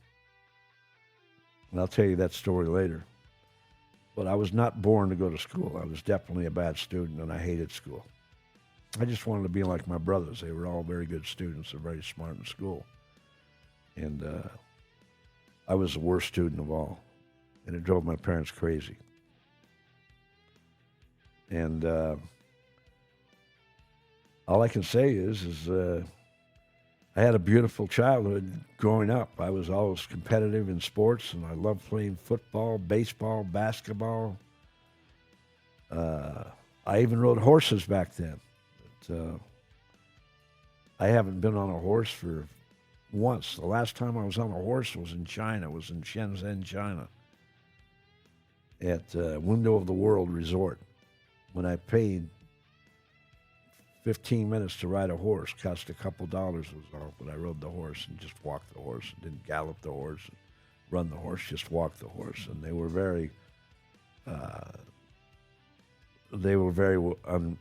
And I'll tell you that story later. But I was not born to go to school. I was definitely a bad student, and I hated school. I just wanted to be like my brothers. They were all very good students. They're very smart in school. And I was the worst student of all. And it drove my parents crazy. And all I can say is I had a beautiful childhood growing up. I was always competitive in sports, and I loved playing football, baseball, basketball. I even rode horses back then. But, I haven't been on a horse for once. The last time I was on a horse was in China. It was in Shenzhen, China, at Window of the World Resort, when I paid 15 minutes to ride a horse. Cost a couple dollars was all, but I rode the horse and just walked the horse. Didn't gallop the horse, run the horse, just walked the horse. And they were very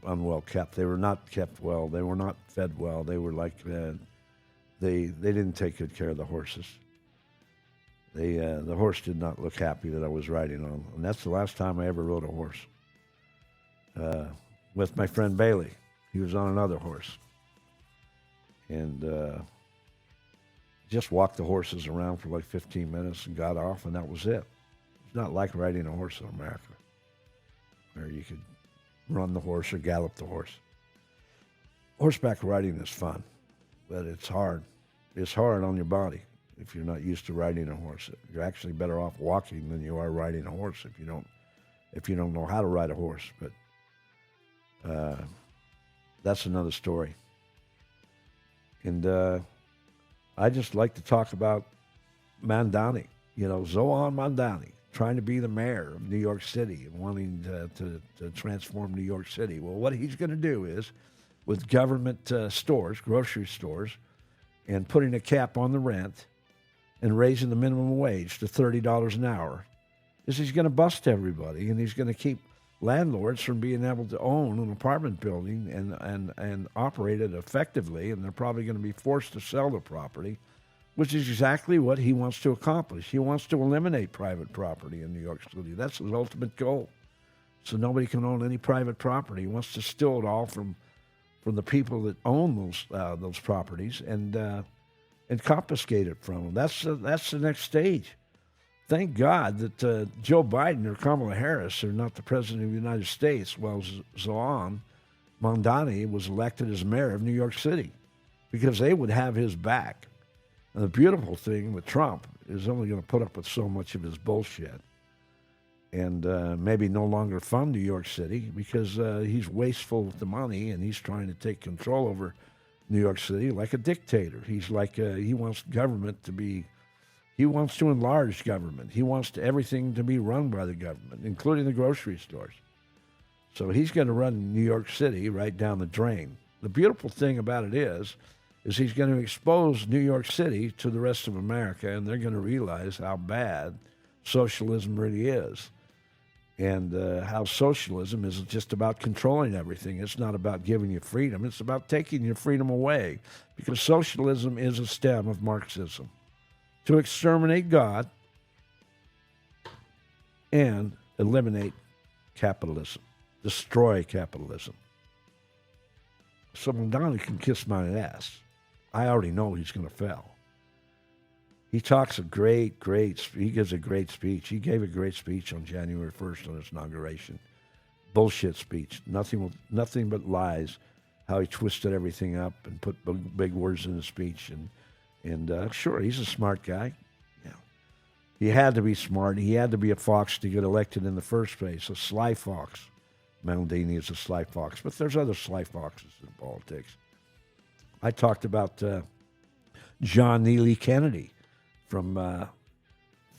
unwell kept. They were not kept well. They were not fed well. They were like, they didn't take good care of the horses. The horse did not look happy that I was riding on. And that's the last time I ever rode a horse. With my friend Bailey. He was on another horse. And just walked the horses around for like 15 minutes and got off, and that was it. It's not like riding a horse in America, where you could run the horse or gallop the horse. Horseback riding is fun, but it's hard. It's hard on your body if you're not used to riding a horse. You're actually better off walking than you are riding a horse if you don't know how to ride a horse. But that's another story. And I just like to talk about Mamdani, Zohran Mamdani, trying to be the mayor of New York City and wanting to transform New York City. Well, what he's going to do is, with government stores, grocery stores, and putting a cap on the rent and raising the minimum wage to $30 an hour, is he's going to bust everybody, and he's going to keep landlords from being able to own an apartment building and operate it effectively, and they're probably going to be forced to sell the property, which is exactly what he wants to accomplish. He wants to eliminate private property in New York City. That's his ultimate goal. So nobody can own any private property. He wants to steal it all from the people that own those properties and confiscate it from them. That's the next stage. Thank God that Joe Biden or Kamala Harris are not the president of the United States, while Zohran Mamdani was elected as mayor of New York City, because they would have his back. And the beautiful thing with Trump is only going to put up with so much of his bullshit and maybe no longer fund New York City because he's wasteful with the money and he's trying to take control over New York City like a dictator. He's like, he wants government to be... He wants to enlarge government. He wants everything to be run by the government, including the grocery stores. So he's going to run New York City right down the drain. The beautiful thing about it is he's going to expose New York City to the rest of America, and they're going to realize how bad socialism really is, and how socialism is just about controlling everything. It's not about giving you freedom. It's about taking your freedom away, because socialism is a stem of Marxism. To exterminate God and eliminate capitalism, destroy capitalism. So Mamdani can kiss my ass. I already know he's going to fail. He talks he gives a great speech. He gave a great speech on January 1st on his inauguration. Bullshit speech. Nothing but lies. How he twisted everything up and put big words in his speech. And sure, he's a smart guy. Yeah, he had to be smart. He had to be a fox to get elected in the first place, a sly fox. Mamdani is a sly fox, but there's other sly foxes in politics. I talked about John Neely Kennedy from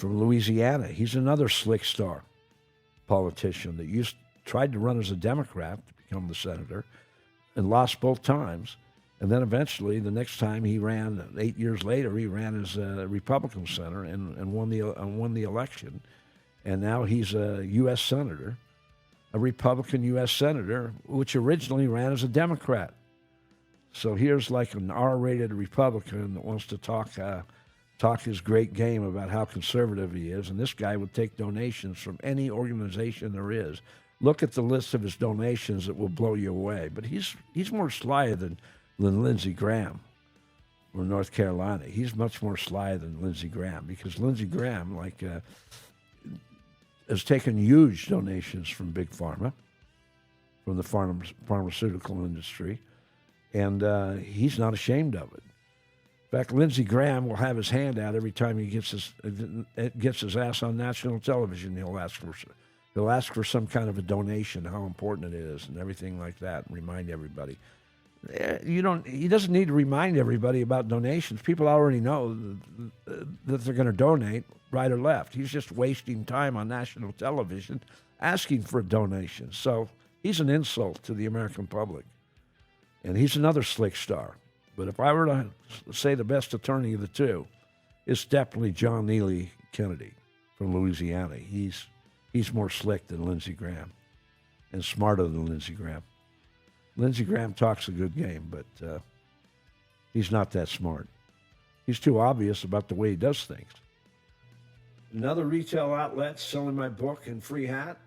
Louisiana. He's another slick star politician that tried to run as a Democrat to become the senator and lost both times. And then eventually, the next time he ran, 8 years later, he ran as a Republican senator and won the election. And now he's a U.S. senator, a Republican U.S. senator, which originally ran as a Democrat. So here's like an R-rated Republican that wants to talk talk his great game about how conservative he is, and this guy would take donations from any organization there is. Look at the list of his donations; it will blow you away. But he's more sly than Lindsey Graham from North Carolina. He's much more sly than Lindsey Graham, because Lindsey Graham, has taken huge donations from Big Pharma, from the pharmaceutical industry, and he's not ashamed of it. In fact, Lindsey Graham will have his hand out every time he gets his ass on national television. He'll ask for some kind of a donation, how important it is, and everything like that, and remind everybody. He doesn't need to remind everybody about donations. People already know that they're going to donate right or left. He's just wasting time on national television asking for a donation. So he's an insult to the American public. And he's another slick star. But if I were to say the best attorney of the two, it's definitely John Neely Kennedy from Louisiana. He's more slick than Lindsey Graham and smarter than Lindsey Graham. Lindsey Graham talks a good game, but he's not that smart. He's too obvious about the way he does things. Another retail outlet selling my book and free hat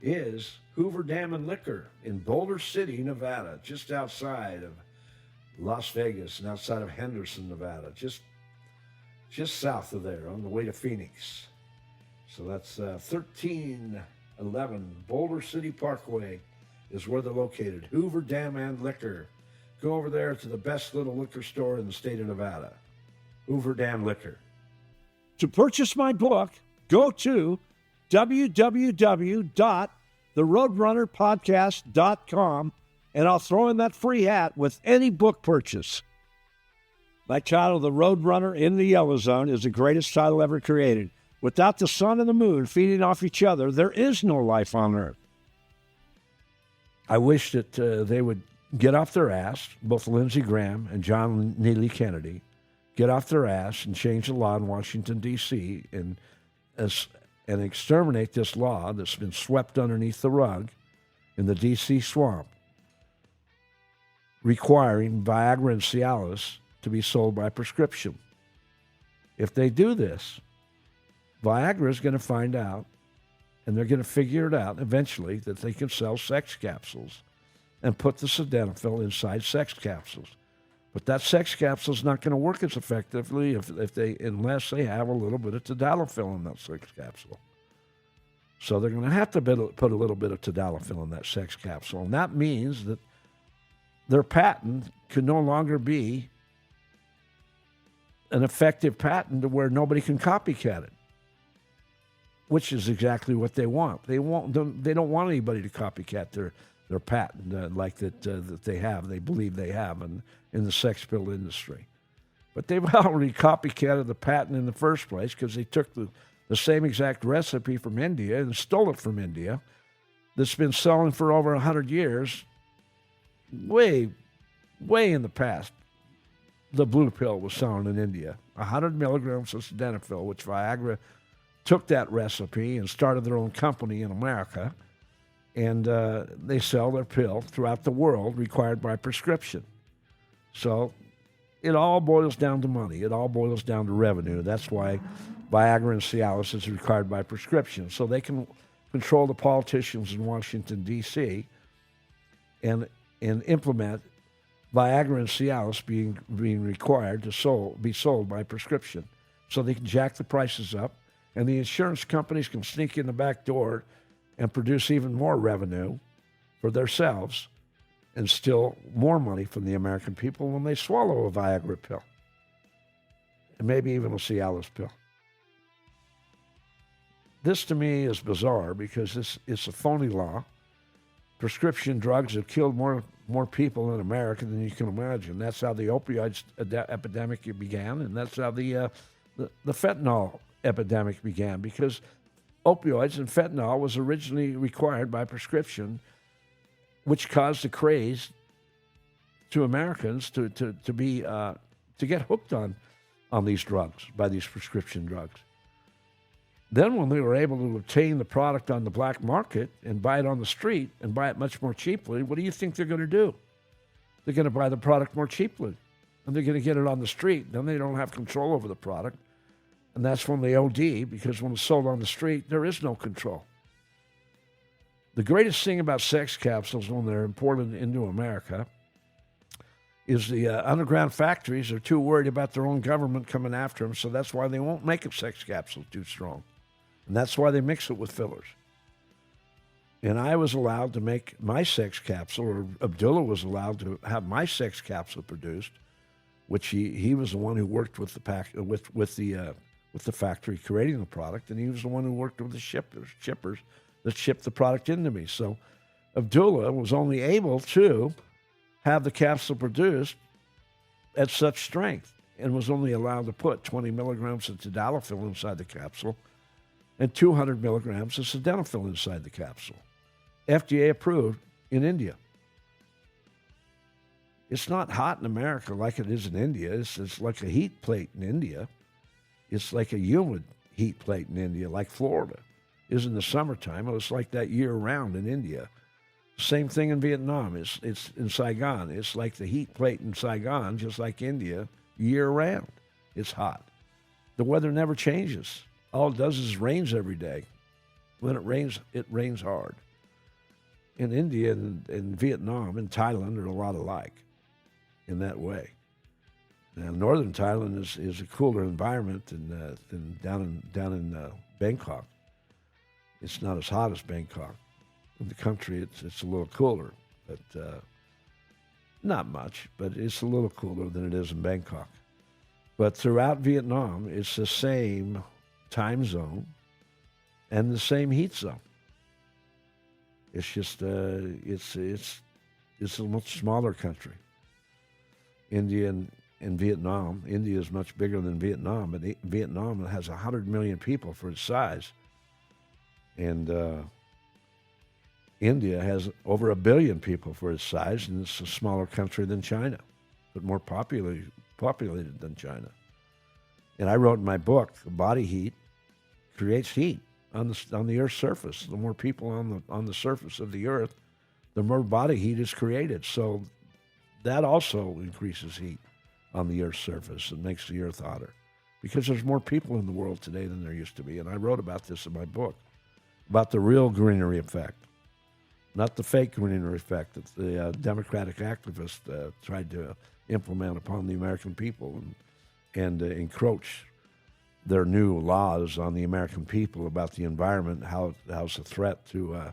is Hoover Dam and Liquor in Boulder City, Nevada, just outside of Las Vegas and outside of Henderson, Nevada, just south of there on the way to Phoenix. So that's 1311 Boulder City Parkway is where they're located. Hoover Dam and Liquor. Go over there to the best little liquor store in the state of Nevada. Hoover Dam Liquor. To purchase my book, go to www.theroadrunnerpodcast.com, and I'll throw in that free hat with any book purchase. My title, The Roadrunner in the Yellow Zone, is the greatest title ever created. Without the sun and the moon feeding off each other, there is no life on Earth. I wish that they would get off their ass, both Lindsey Graham and John Neely Kennedy, get off their ass and change the law in Washington, D.C., and exterminate this law that's been swept underneath the rug in the D.C. swamp, requiring Viagra and Cialis to be sold by prescription. If they do this, Viagra is going to find out, and they're going to figure it out eventually, that they can sell sex capsules and put the sildenafil inside sex capsules. But that sex capsule is not going to work as effectively unless they have a little bit of tadalafil in that sex capsule. So they're going to have to put a little bit of tadalafil in that sex capsule. And that means that their patent can no longer be an effective patent to where nobody can copycat it, which is exactly what they want. They don't want anybody to copycat their patent that they have. They believe they have in the sex pill industry. But they've already copycatted the patent in the first place because they took the same exact recipe from India and stole it from India that's been selling for over 100 years, way in the past. The blue pill was selling in India, 100 milligrams of sildenafil, which Viagra took that recipe and started their own company in America, and they sell their pill throughout the world, required by prescription. So it all boils down to money. It all boils down to revenue. That's why Viagra and Cialis is required by prescription, so they can control the politicians in Washington, D.C., and implement Viagra and Cialis being required to be sold by prescription. So they can jack the prices up, and the insurance companies can sneak in the back door and produce even more revenue for themselves and steal more money from the American people when they swallow a Viagra pill, and maybe even a Cialis pill. This, to me, is bizarre because it's a phony law. Prescription drugs have killed more people in America than you can imagine. That's how the opioid epidemic began, and that's how the fentanyl epidemic began, because opioids and fentanyl was originally required by prescription, which caused a craze to Americans to get hooked on these drugs, by these prescription drugs. Then when we were able to obtain the product on the black market and buy it on the street and buy it much more cheaply, what do you think they're going to do? They're going to buy the product more cheaply and they're going to get it on the street. Then they don't have control over the product. And that's when they OD, because when it's sold on the street, there is no control. The greatest thing about sex capsules when they're imported into America is the underground factories are too worried about their own government coming after them, so that's why they won't make a sex capsule too strong. And that's why they mix it with fillers. And I was allowed to make my sex capsule, or Abdullah was allowed to have my sex capsule produced, which he was the one who worked with the factory creating the product, and he was the one who worked with the shippers that shipped the product into me. So Abdullah was only able to have the capsule produced at such strength and was only allowed to put 20 milligrams of tadalafil inside the capsule and 200 milligrams of sildenafil inside the capsule. FDA approved in India. It's not hot in America like it is in India. It's like a heat plate in India. It's like a humid heat plate in India, like Florida is in the summertime. It's like that year-round in India. Same thing in Vietnam. It's in Saigon. It's like the heat plate in Saigon, just like India, year-round. It's hot. The weather never changes. All it does is rains every day. When it rains hard. In India and Vietnam and Thailand are a lot alike in that way. Now, northern Thailand is a cooler environment than down in Bangkok. It's not as hot as Bangkok. In the country, it's a little cooler, but not much. But it's a little cooler than it is in Bangkok. But throughout Vietnam, it's the same time zone and the same heat zone. It's just it's a much smaller country. India and Vietnam. India is much bigger than Vietnam, but Vietnam has 100 million people for its size. And India has over 1 billion people for its size, and it's a smaller country than China, but more populated than China. And I wrote in my book, body heat creates heat on the Earth's surface. The more people on the surface of the Earth, the more body heat is created. So that also increases heat on the Earth's surface and makes the Earth hotter, because there's more people in the world today than there used to be. And I wrote about this in my book, about the real greenery effect, not the fake greenery effect that the Democratic activists tried to implement upon the American people and encroach their new laws on the American people about the environment, how it's a threat to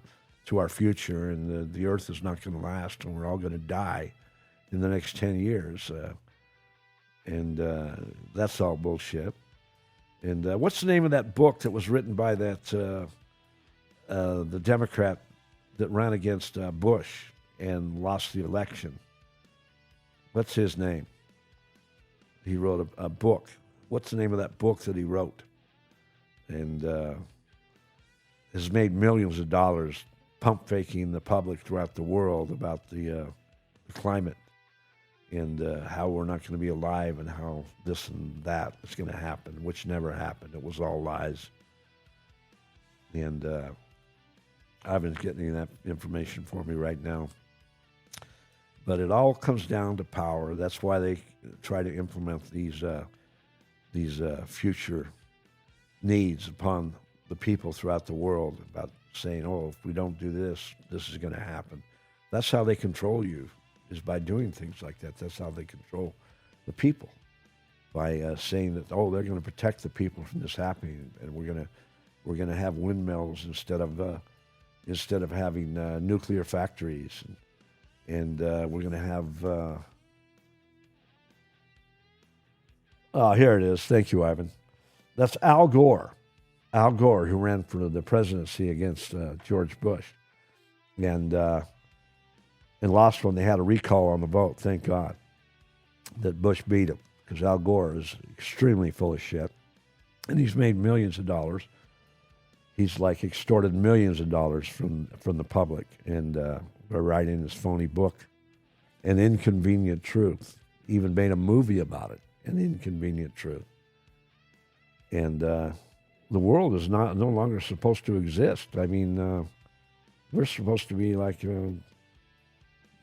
our future, and the Earth is not going to last, and we're all going to die in the next 10 years. And that's all bullshit. And what's the name of that book that was written by that the Democrat that ran against Bush and lost the election? What's his name? He wrote a book. What's the name of that book that he wrote? And has made millions of dollars pump faking the public throughout the world about the climate and how we're not going to be alive and how this and that is going to happen, which never happened. It was all lies. And I haven't getting any of that information for me right now. But it all comes down to power. That's why they try to implement these future needs upon the people throughout the world about saying, oh, if we don't do this, this is going to happen. That's how they control you, is by doing things like that. That's how they control the people, by saying that, oh, they're going to protect the people from this happening, and we're going to have windmills instead of having nuclear factories, and we're going to have. Here it is. Thank you, Ivan. That's Al Gore. Al Gore, who ran for the presidency against George Bush, and lost when they had a recall on the vote. Thank God that Bush beat him, because Al Gore is extremely full of shit, and he's made millions of dollars. He's like extorted millions of dollars from the public, and by writing this phony book, An Inconvenient Truth. Even made a movie about it, An Inconvenient Truth. And the world is no longer supposed to exist. I mean, we're supposed to be like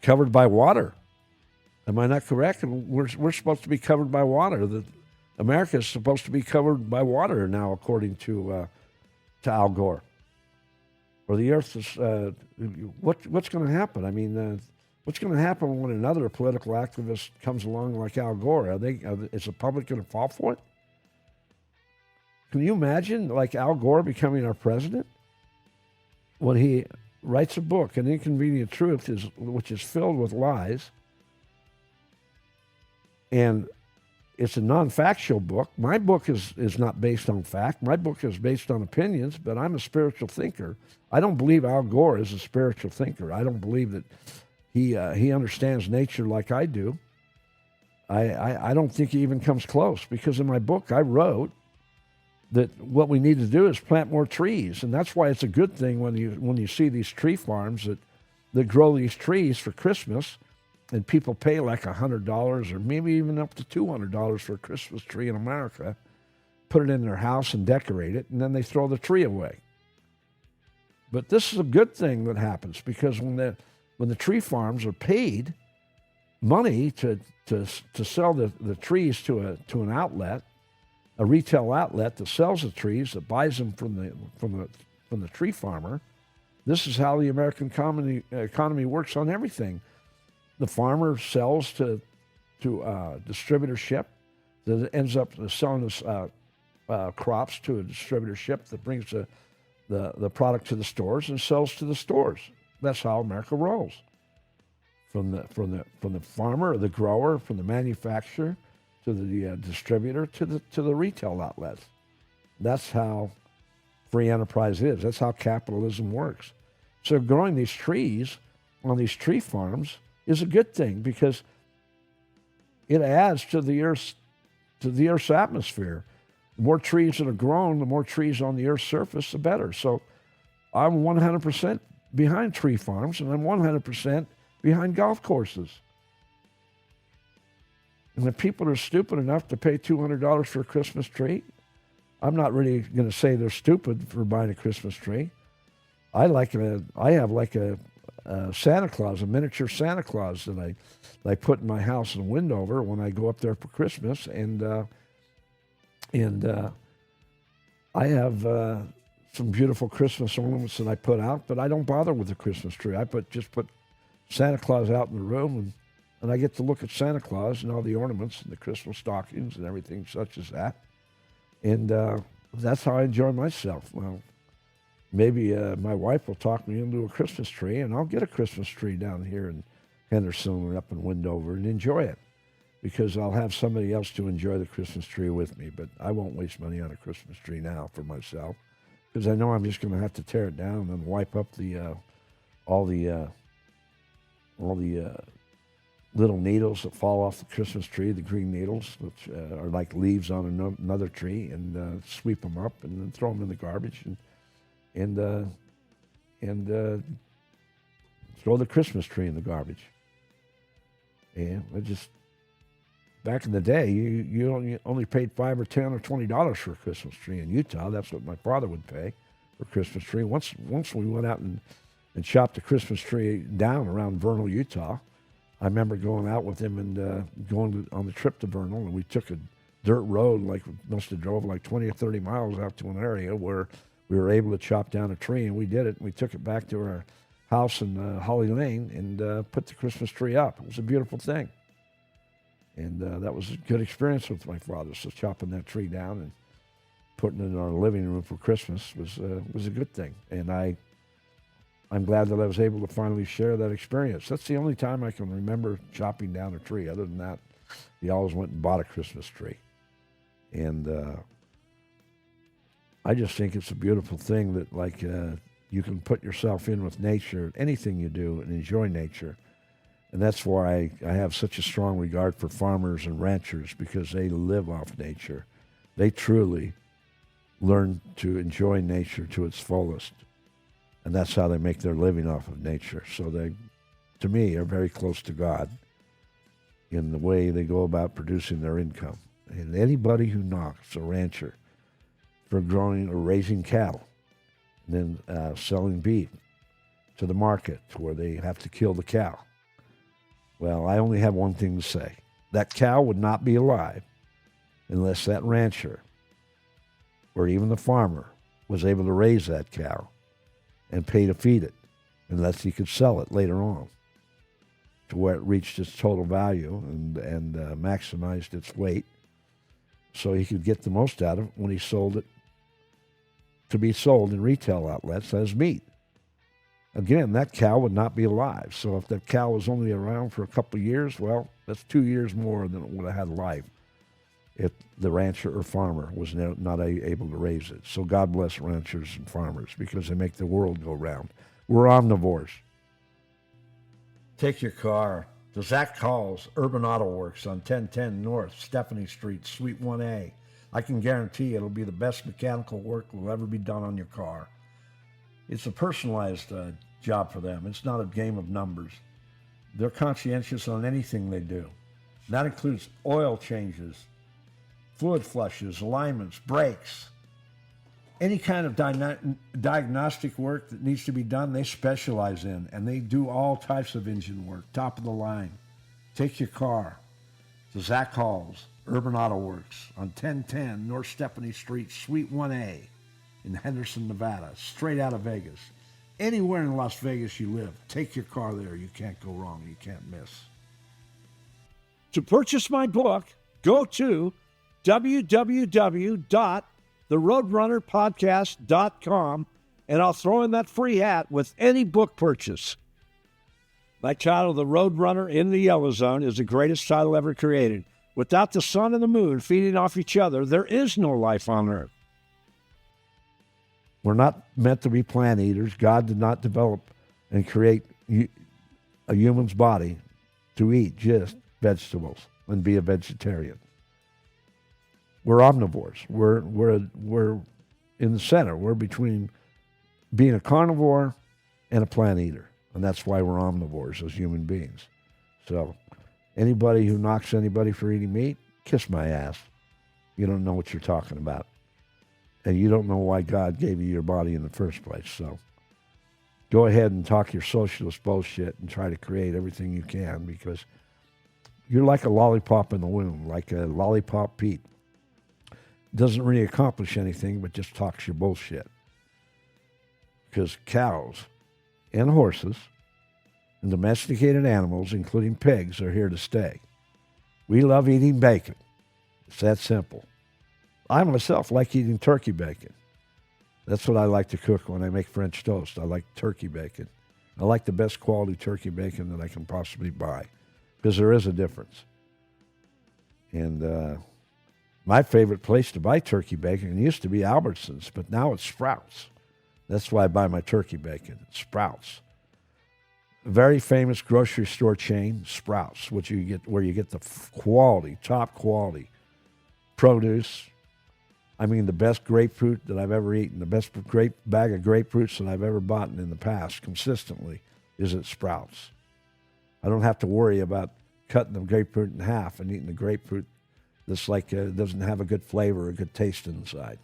covered by water. Am I not correct? And we're supposed to be covered by water. America is supposed to be covered by water now, according to Al Gore. Or the Earth is what's going to happen? I mean, what's going to happen when another political activist comes along like Al Gore? Is the public going to fall for it? Can you imagine, like Al Gore becoming our president, when he writes a book, An Inconvenient Truth, which is filled with lies, and it's a non-factual book. My book is not based on fact. My book is based on opinions, but I'm a spiritual thinker. I don't believe Al Gore is a spiritual thinker. I don't believe that he understands nature like I do. I don't think he even comes close, because in my book I wrote that what we need to do is plant more trees, and that's why it's a good thing when you see these tree farms that grow these trees for Christmas, and people pay like $100 or maybe even up to $200 for a Christmas tree in America, put it in their house and decorate it, and then they throw the tree away. But this is a good thing that happens, because when the tree farms are paid money to sell the trees to an outlet, a retail outlet that sells the trees, that buys them from the tree farmer. This is how the American economy works on everything. The farmer sells to distributorship that ends up selling his crops to a distributorship that brings the product to the stores and sells to the stores. That's how America rolls. From the farmer or the grower, from the manufacturer to the distributor to the retail outlets. That's how free enterprise is. That's how capitalism works. So growing these trees on these tree farms is a good thing, because it adds to the Earth's atmosphere. The more trees that are grown, the more trees on the Earth's surface, the better. So I'm 100% behind tree farms, and I'm 100% behind golf courses. And the people are stupid enough to pay $200 for a Christmas tree, I'm not really going to say they're stupid for buying a Christmas tree. I have like a Santa Claus, a miniature Santa Claus that I put in my house in Windover when I go up there for Christmas, and I have some beautiful Christmas ornaments that I put out, but I don't bother with the Christmas tree. I just put Santa Claus out in the room, and I get to look at Santa Claus and all the ornaments and the Christmas stockings and everything such as that, and that's how I enjoy myself. Well, maybe my wife will talk me into a Christmas tree, and I'll get a Christmas tree down here in Henderson or up in Windover and enjoy it, because I'll have somebody else to enjoy the Christmas tree with me. But I won't waste money on a Christmas tree now for myself, because I know I'm just going to have to tear it down and wipe up all the little needles that fall off the Christmas tree, the green needles, which are like leaves on another tree, and sweep them up and then throw them in the garbage and throw the Christmas tree in the garbage. And back in the day, you only paid $5 or $10 or $20 for a Christmas tree in Utah. That's what my father would pay for a Christmas tree. Once we went out and chopped a Christmas tree down around Vernal, Utah. I remember going out with him and going on the trip to Vernal, and we took a dirt road, like must have drove like 20 or 30 miles out to an area where we were able to chop down a tree, and we did it. We took it back to our house in Holly Lane and put the Christmas tree up. It was a beautiful thing. And that was a good experience with my father. So chopping that tree down and putting it in our living room for Christmas was a good thing. And I'm glad that I was able to finally share that experience. That's the only time I can remember chopping down a tree. Other than that, we always went and bought a Christmas tree. And I just think it's a beautiful thing that you can put yourself in with nature, anything you do, and enjoy nature. And that's why I have such a strong regard for farmers and ranchers, because they live off nature. They truly learn to enjoy nature to its fullest. And that's how they make their living off of nature. So they, to me, are very close to God in the way they go about producing their income. And anybody who knocks a rancher for growing or raising cattle, and then selling beef to the market where they have to kill the cow, Well, I only have one thing to say. That cow would not be alive unless that rancher or even the farmer was able to raise that cow and pay to feed it, unless he could sell it later on to where it reached its total value and maximized its weight so he could get the most out of it when he sold it to be sold in retail outlets as meat. Again, that cow would not be alive. So if that cow was only around for a couple of years, well, that's 2 years more than it would have had life if the rancher or farmer was not able to raise it. So God bless ranchers and farmers because they make the world go round. We're omnivores. Take your car to Zach Call's Urban Auto Works on 1010 North Stephanie Street, Suite 1A. I can guarantee it'll be the best mechanical work that will ever be done on your car. It's a personalized job for them. It's not a game of numbers. They're conscientious on anything they do. That includes oil changes, fluid flushes, alignments, brakes. Any kind of diagnostic work that needs to be done, they specialize in, and they do all types of engine work, top of the line. Take your car to Zach Hall's Urban Auto Works on 1010 North Stephanie Street, Suite 1A in Henderson, Nevada, straight out of Vegas. Anywhere in Las Vegas you live, take your car there. You can't go wrong. You can't miss. To purchase my book, go to www.theroadrunnerpodcast.com, and I'll throw in that free hat with any book purchase. My title, The Roadrunner in the Yellow Zone, is the greatest title ever created. Without the sun and the moon feeding off each other, there is no life on Earth. We're not meant to be plant eaters. God did not develop and create a human's body to eat just vegetables and be a vegetarian. We're omnivores. We're in the center. We're between being a carnivore and a plant eater, and that's why we're omnivores as human beings. So anybody who knocks anybody for eating meat, kiss my ass. You don't know what you're talking about. And you don't know why God gave you your body in the first place. So go ahead and talk your socialist bullshit and try to create everything you can, because you're like a lollipop in the womb, like a lollipop Pete. Doesn't really accomplish anything, but just talks your bullshit. Because cows and horses and domesticated animals, including pigs, are here to stay. We love eating bacon. It's that simple. I myself like eating turkey bacon. That's what I like to cook when I make French toast. I like turkey bacon. I like the best quality turkey bacon that I can possibly buy, because there is a difference. And my favorite place to buy turkey bacon used to be Albertsons, but now it's Sprouts. That's why I buy my turkey bacon. It's Sprouts. A very famous grocery store chain, Sprouts, where you get the quality, top quality produce. I mean, the best grapefruit that I've ever eaten, the best bag of grapefruits that I've ever bought in the past consistently is at Sprouts. I don't have to worry about cutting the grapefruit in half and eating the grapefruit that's like doesn't have a good flavor, a good taste inside.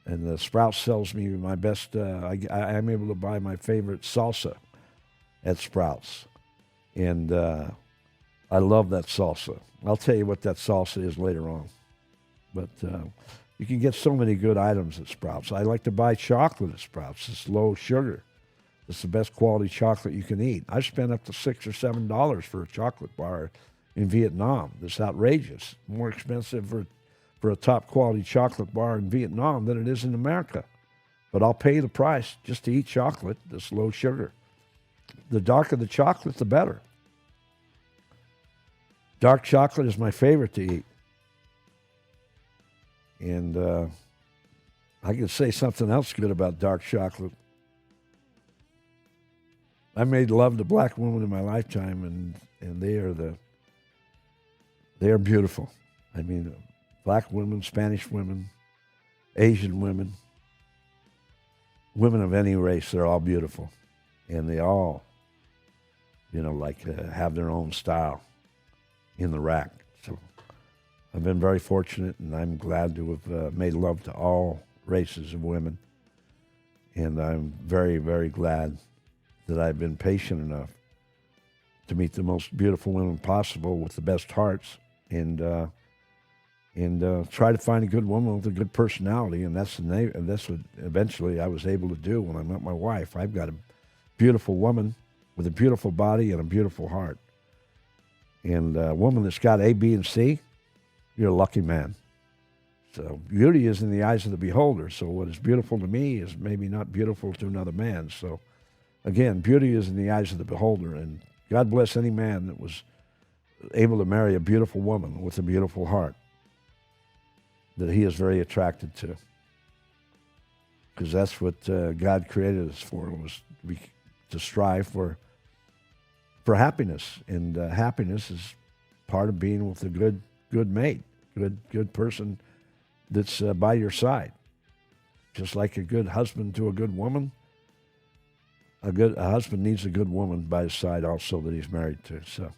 And Sprouts sells me my best. I'm able to buy my favorite salsa at Sprouts, and I love that salsa. I'll tell you what that salsa is later on, but you can get so many good items at Sprouts. I like to buy chocolate at Sprouts. It's low sugar. It's the best quality chocolate you can eat. I spent up to $6 or $7 for a chocolate bar in Vietnam. It's outrageous. More expensive for a top quality chocolate bar in Vietnam than it is in America. But I'll pay the price just to eat chocolate that's low sugar. The darker the chocolate, the better. Dark chocolate is my favorite to eat. And I can say something else good about dark chocolate. I made love to black women in my lifetime, and they are beautiful. I mean, black women, Spanish women, Asian women, women of any race, they're all beautiful. And they all, have their own style in the rack. So I've been very fortunate, and I'm glad to have made love to all races of women. And I'm very, very glad that I've been patient enough to meet the most beautiful women possible with the best hearts, and try to find a good woman with a good personality, and that's what eventually I was able to do when I met my wife. I've got a beautiful woman with a beautiful body and a beautiful heart, and a woman that's got A, B, and C. You're a lucky man. So beauty is in the eyes of the beholder. So what is beautiful to me is maybe not beautiful to another man. So again, beauty is in the eyes of the beholder, and God bless any man that was able to marry a beautiful woman with a beautiful heart that he is very attracted to. Because that's what God created us for, was to strive for happiness. And happiness is part of being with a good mate, good person that's by your side. Just like a good husband to a good woman, a husband needs a good woman by his side also that he's married to. So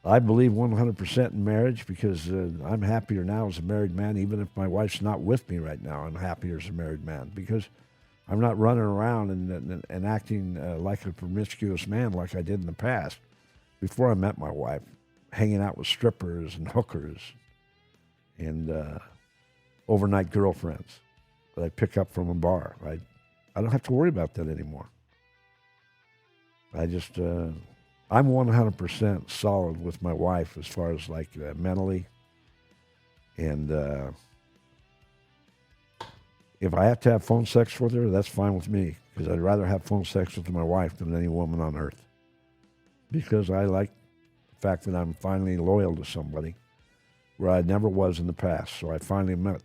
I believe 100% in marriage, because I'm happier now as a married man. Even if my wife's not with me right now, I'm happier as a married man, because I'm not running around and acting like a promiscuous man like I did in the past before I met my wife, hanging out with strippers and hookers and overnight girlfriends that I pick up from a bar. I don't have to worry about that anymore. I'm 100% solid with my wife as far as like mentally. And if I have to have phone sex with her, that's fine with me, because I'd rather have phone sex with my wife than any woman on earth. Because I like the fact that I'm finally loyal to somebody where I never was in the past. So I finally met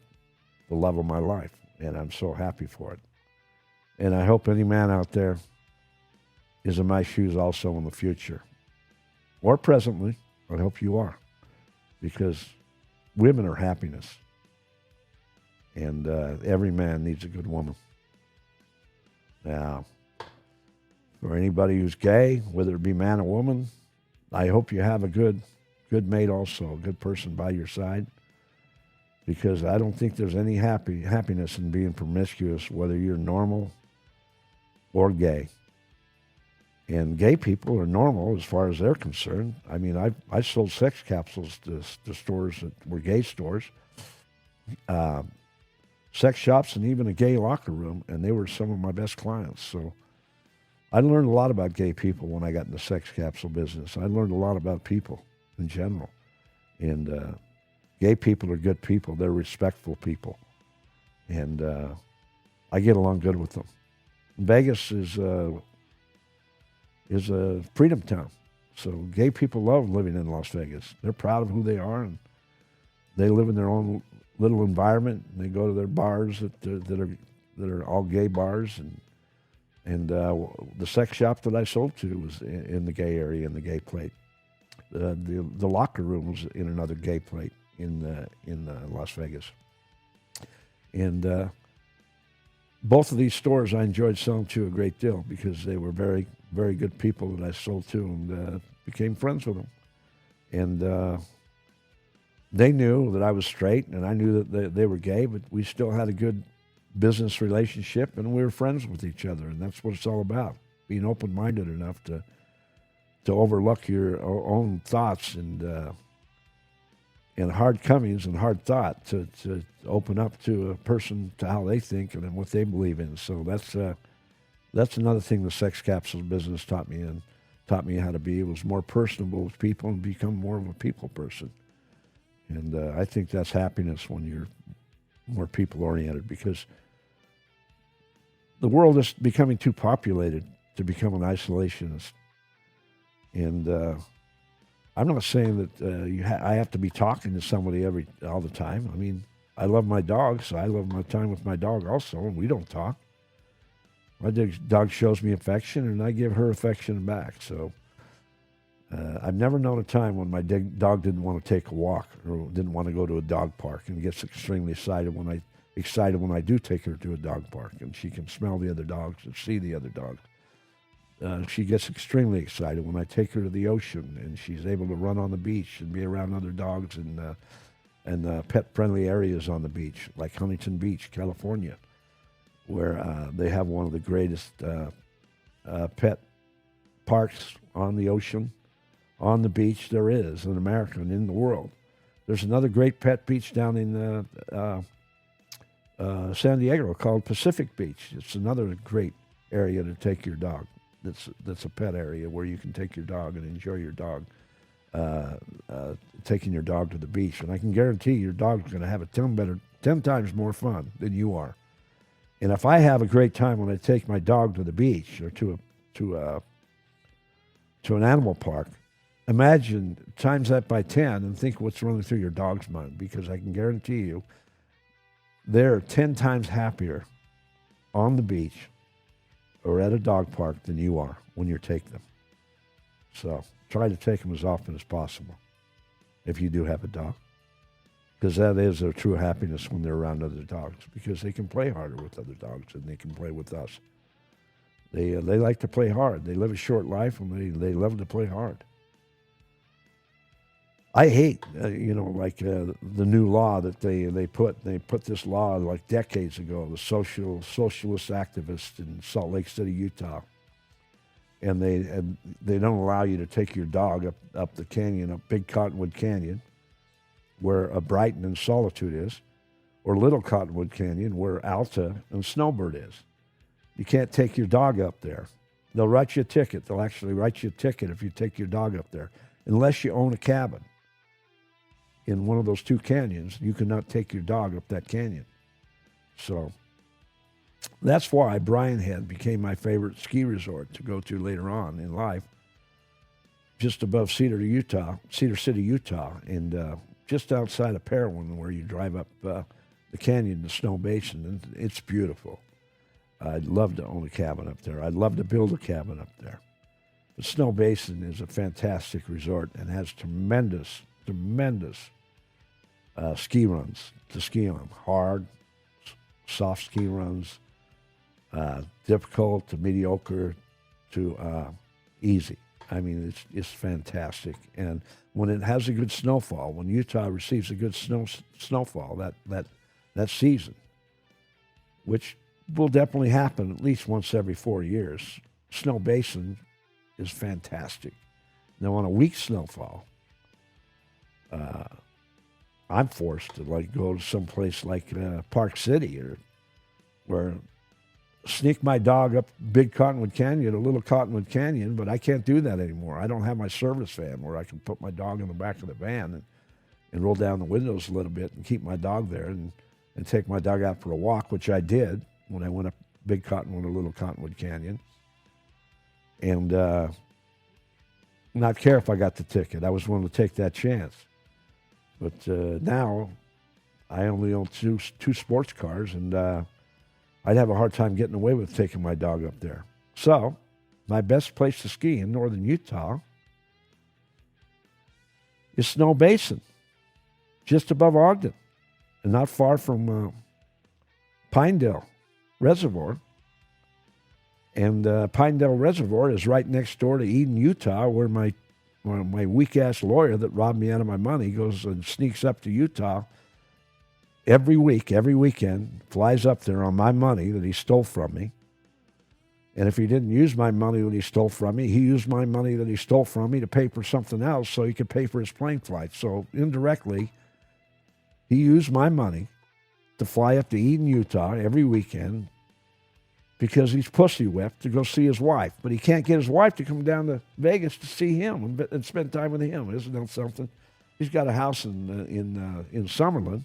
the love of my life, and I'm so happy for it. And I hope any man out there is in my shoes also in the future, or presently. I hope you are, because women are happiness, and every man needs a good woman. Now, for anybody who's gay, whether it be man or woman, I hope you have a good mate also, a good person by your side, because I don't think there's any happiness in being promiscuous, whether you're normal or gay. And gay people are normal as far as they're concerned. I mean, I sold sex capsules to stores that were gay stores, sex shops, and even a gay locker room, and they were some of my best clients. So I learned a lot about gay people when I got in the sex capsule business. I learned a lot about people in general. And gay people are good people. They're respectful people. And I get along good with them. Vegas is a freedom town. So gay people love living in Las Vegas. They're proud of who they are, and they live in their own little environment. And they go to their bars that are all gay bars, and the sex shop that I sold to was in the gay area, in the gay plate. The locker room was in another gay plate in Las Vegas, and both of these stores I enjoyed selling to a great deal, because they were very, very good people that I sold to, and became friends with them. And they knew that I was straight, and I knew that they were gay, but we still had a good business relationship, and we were friends with each other, and that's what it's all about, being open-minded enough to overlook your own thoughts and hard comings and hard thought to open up to a person, to how they think and what they believe in. So that's another thing the sex capsule business taught me how to be. It was more personable with people and become more of a people person. And I think that's happiness when you're more people-oriented, because the world is becoming too populated to become an isolationist. And I'm not saying that I have to be talking to somebody all the time. I mean, I love my dog, so I love my time with my dog also, and we don't talk. My dog shows me affection, and I give her affection back. So I've never known a time when my dog didn't want to take a walk or didn't want to go to a dog park, and gets extremely excited when I do take her to a dog park, and she can smell the other dogs and see the other dogs. She gets extremely excited when I take her to the ocean, and she's able to run on the beach and be around other dogs and pet-friendly areas on the beach, like Huntington Beach, California, where they have one of the greatest pet parks on the ocean, on the beach there is in America and in the world. There's another great pet beach down in San Diego called Pacific Beach. It's another great area to take your dog. That's a pet area where you can take your dog and enjoy your dog, taking your dog to the beach. And I can guarantee your dog's going to have 10 times more fun than you are. And if I have a great time when I take my dog to the beach or to an animal park, imagine times that by 10 and think what's running through your dog's mind, because I can guarantee you they're 10 times happier on the beach or at a dog park than you are when you take them. So try to take them as often as possible if you do have a dog, because that is their true happiness when they're around other dogs, because they can play harder with other dogs than they can play with us. They like to play hard. They live a short life, and they love to play hard. I hate, the new law that they put. They put this law like decades ago. The socialist activists in Salt Lake City, Utah, and they don't allow you to take your dog up the canyon, up Big Cottonwood Canyon, where Brighton and Solitude is, or Little Cottonwood Canyon, where Outta and Snowbird is. You can't take your dog up there. They'll write you a ticket. They'll actually write you a ticket if you take your dog up there, unless you own a cabin in one of those two canyons. You cannot take your dog up that canyon. So that's why Brian Head became my favorite ski resort to go to later on in life, just above Cedar City, Utah, and just outside of Parowan, where you drive up the canyon, the Snow Basin, and it's beautiful. I'd love to own a cabin up there. I'd love to build a cabin up there. The Snow Basin is a fantastic resort and has tremendous ski runs to ski on. Hard, soft ski runs, difficult to mediocre to easy. I mean, it's fantastic. And when it has a good snowfall, when Utah receives a good snowfall that season, which will definitely happen at least once every 4 years, Snow Basin is fantastic. Now, on a weak snowfall, I'm forced to go to some place like Park City or sneak my dog up Big Cottonwood Canyon, or Little Cottonwood Canyon, but I can't do that anymore. I don't have my service van where I can put my dog in the back of the van and roll down the windows a little bit and keep my dog there and take my dog out for a walk, which I did when I went up Big Cottonwood or Little Cottonwood Canyon, and not care if I got the ticket. I was willing to take that chance. But now I only own two sports cars, and I'd have a hard time getting away with taking my dog up there. So my best place to ski in northern Utah is Snow Basin, just above Ogden, and not far from Pinedale Reservoir. And Pinedale Reservoir is right next door to Eden, Utah, where my weak-ass lawyer that robbed me out of my money goes and sneaks up to Utah every weekend, flies up there on my money that he stole from me. And if he didn't use my money that he stole from me, he used my money that he stole from me to pay for something else so he could pay for his plane flight. So indirectly, he used my money to fly up to Eden, Utah every weekend because he's pussy whipped to go see his wife. But he can't get his wife to come down to Vegas to see him and spend time with him. Isn't that something? He's got a house in Summerlin,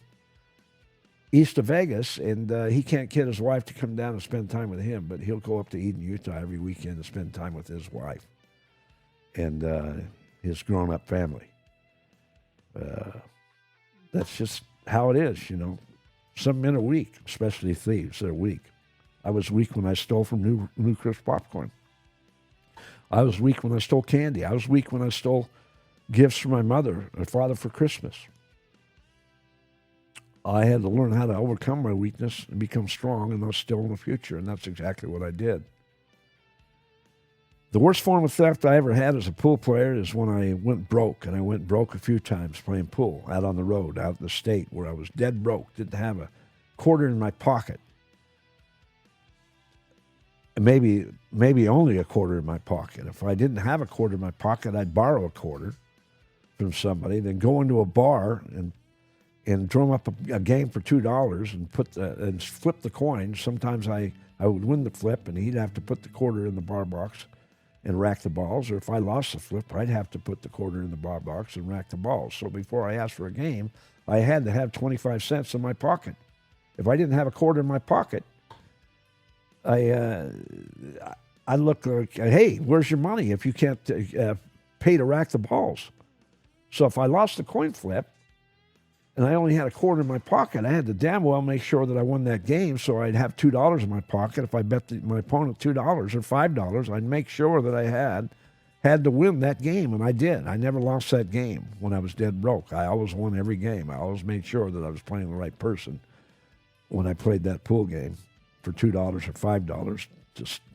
east of Vegas, and he can't get his wife to come down and spend time with him, but he'll go up to Eden, Utah every weekend to spend time with his wife and his grown-up family. That's just how it is, you know. Some men are weak, especially thieves. They're weak. I was weak when I stole from New Crisp popcorn. I was weak when I stole candy. I was weak when I stole gifts from my mother and father for Christmas. I had to learn how to overcome my weakness and become strong and not steal in the future, and that's exactly what I did. The worst form of theft I ever had as a pool player is when I went broke, and I went broke a few times playing pool out on the road, out in the state, where I was dead broke, didn't have a quarter in my pocket. maybe only a quarter in my pocket. If I didn't have a quarter in my pocket, I'd borrow a quarter from somebody, then go into a bar and drum up a game for $2 and flip the coin. Sometimes I would win the flip, and he'd have to put the quarter in the bar box and rack the balls. Or if I lost the flip, I'd have to put the quarter in the bar box and rack the balls. So before I asked for a game, I had to have 25 cents in my pocket. If I didn't have a quarter in my pocket, I look like, hey, where's your money if you can't pay to rack the balls? So if I lost the coin flip and I only had a quarter in my pocket, I had to damn well make sure that I won that game, so I'd have $2 in my pocket. If I bet my opponent $2 or $5, I'd make sure that I had to win that game, and I did. I never lost that game when I was dead broke. I always won every game. I always made sure that I was playing the right person when I played that pool game for $2 or $5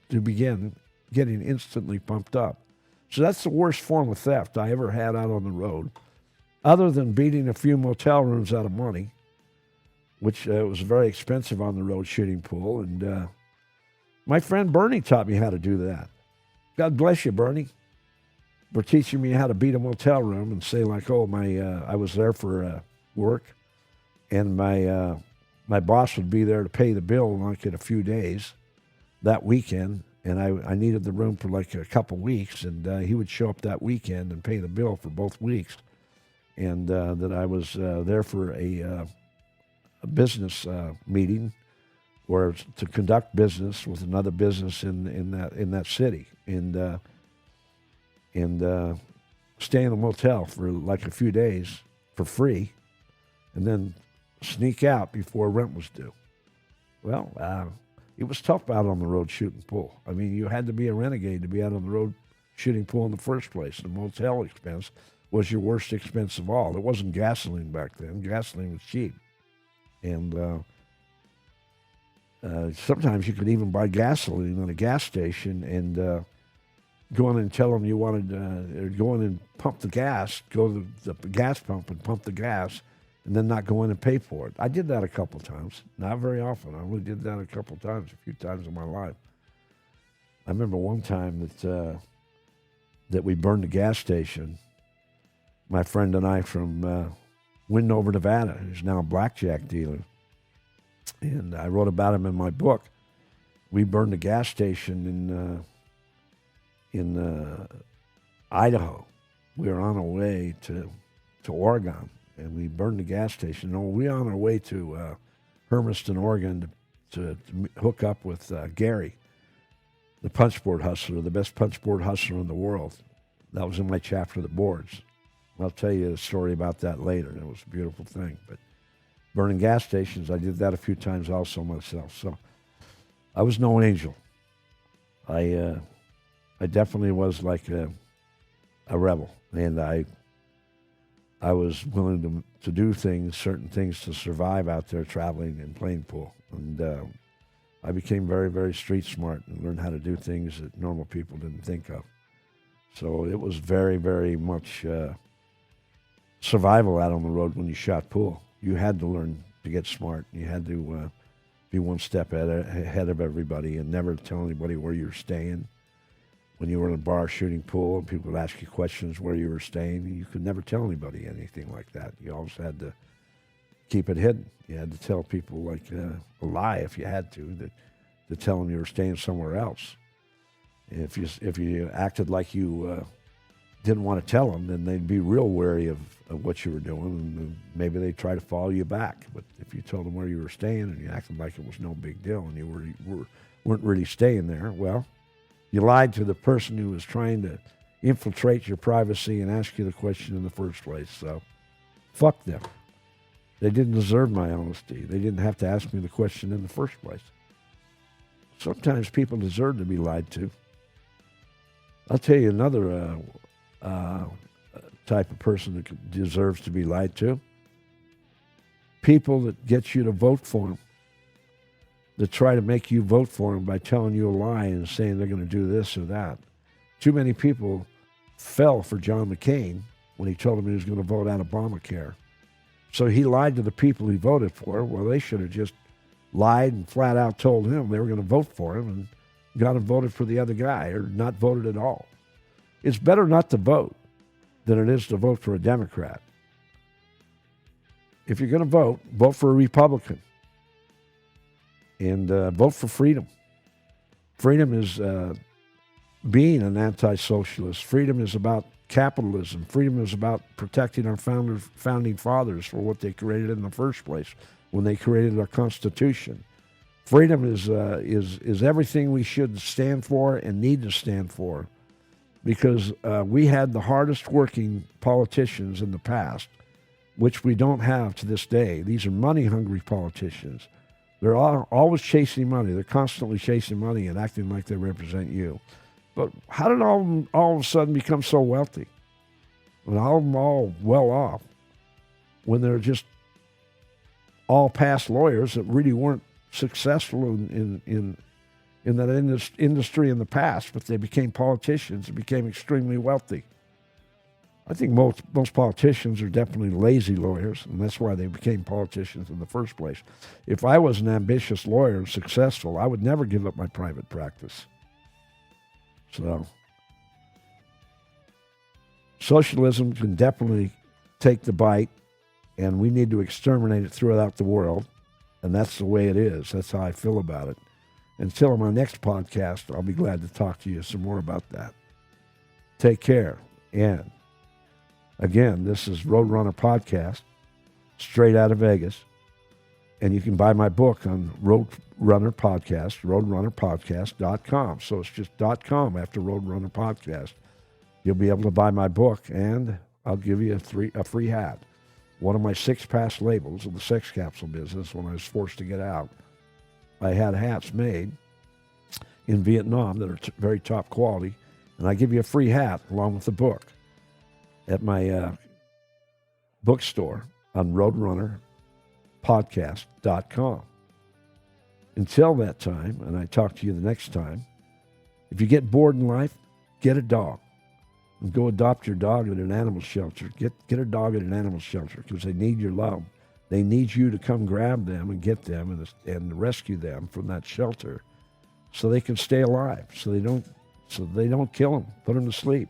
to begin getting instantly pumped up. So that's the worst form of theft I ever had out on the road, other than beating a few motel rooms out of money, which was very expensive on the road shooting pool. And my friend Bernie taught me how to do that. God bless you, Bernie, for teaching me how to beat a motel room and say like, oh, I was there for work, and my boss would be there to pay the bill like in a few days that weekend, and I needed the room for like a couple weeks, and he would show up that weekend and pay the bill for both weeks, and that I was there for a business meeting or to conduct business with another business in that city, and stay in a motel for like a few days for free, and then sneak out before rent was due. Well, it was tough out on the road shooting pool. I mean, you had to be a renegade to be out on the road shooting pool in the first place. The motel expense was your worst expense of all. It wasn't gasoline back then. Gasoline was cheap. And sometimes you could even buy gasoline at a gas station and go in and tell them you wanted or go in and pump the gas, go to the gas pump and pump the gas, and then not go in and pay for it. I did that a couple times. Not very often. I only did that a couple times, a few times in my life. I remember one time that we burned a gas station. My friend and I from Windover, Nevada, who's now a blackjack dealer, and I wrote about him in my book. We burned a gas station in Idaho. We were on our way to Oregon, and we burned the gas station. And we were on our way to Hermiston, Oregon, to hook up with Gary, the punchboard hustler, the best punchboard hustler in the world. That was in my chapter, The Boards. I'll tell you a story about that later. It was a beautiful thing. But burning gas stations, I did that a few times also myself. So I was no angel. I definitely was like a rebel, and I was willing to do things, certain things to survive out there traveling and playing pool. And I became very, very street smart and learned how to do things that normal people didn't think of. So it was very, very much survival out on the road when you shot pool. You had to learn to get smart. You had to be one step ahead of everybody and never tell anybody where you were staying. When you were in a bar shooting pool and people would ask you questions where you were staying, you could never tell anybody anything like that. You always had to keep it hidden. You had to tell people like a lie if you had to tell them you were staying somewhere else. If you acted like you didn't want to tell them, then they'd be real wary of what you were doing, and maybe they'd try to follow you back. But if you told them where you were staying and you acted like it was no big deal and you weren't really staying there, well, you lied to the person who was trying to infiltrate your privacy and ask you the question in the first place. So, fuck them. They didn't deserve my honesty. They didn't have to ask me the question in the first place. Sometimes people deserve to be lied to. I'll tell you another type of person that deserves to be lied to. People that get you to vote for them. That try to make you vote for them by telling you a lie and saying they're going to do this or that. Too many people fell for John McCain when he told them he was going to vote out Obamacare. So he lied to the people he voted for. Well, they should have just lied and flat out told him they were going to vote for him, and gone and voted for the other guy or not voted at all. It's better not to vote than it is to vote for a Democrat. If you're going to vote for a Republican and vote for freedom. Freedom is being an anti-socialist. Freedom is about capitalism. Freedom is about protecting our founding fathers for what they created in the first place when they created our Constitution. Freedom is everything we should stand for and need to stand for, because we had the hardest working politicians in the past, which we don't have to this day. These are money-hungry politicians. They're always chasing money. They're constantly chasing money and acting like they represent you. But how did all of a sudden become so wealthy? And all well off when they're just all past lawyers that really weren't successful in that industry in the past, but they became politicians and became extremely wealthy. I think most politicians are definitely lazy lawyers, and that's why they became politicians in the first place. If I was an ambitious lawyer and successful, I would never give up my private practice. So, socialism can definitely take the bite, and we need to exterminate it throughout the world, and that's the way it is. That's how I feel about it. Until on my next podcast, I'll be glad to talk to you some more about that. Take care, and again, this is Roadrunner Podcast, straight out of Vegas. And you can buy my book on Roadrunner Podcast, roadrunnerpodcast.com. So it's just .com after Roadrunner Podcast. You'll be able to buy my book, and I'll give you a free hat. One of my 6 past labels of the sex capsule business when I was forced to get out. I had hats made in Vietnam that are very top quality, and I give you a free hat along with the book at my bookstore on roadrunnerpodcast.com. Until that time, and I talk to you the next time, if you get bored in life, get a dog. And go adopt your dog at an animal shelter. Get a dog at an animal shelter because they need your love. They need you to come grab them and get them and rescue them from that shelter so they can stay alive, so they don't kill them, put them to sleep.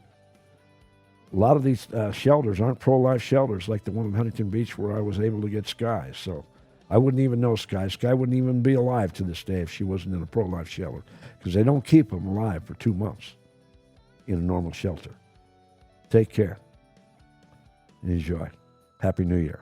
A lot of these shelters aren't pro-life shelters like the one in Huntington Beach where I was able to get Sky. So I wouldn't even know Sky. Sky wouldn't even be alive to this day if she wasn't in a pro-life shelter because they don't keep them alive for 2 months in a normal shelter. Take care and enjoy. Happy New Year.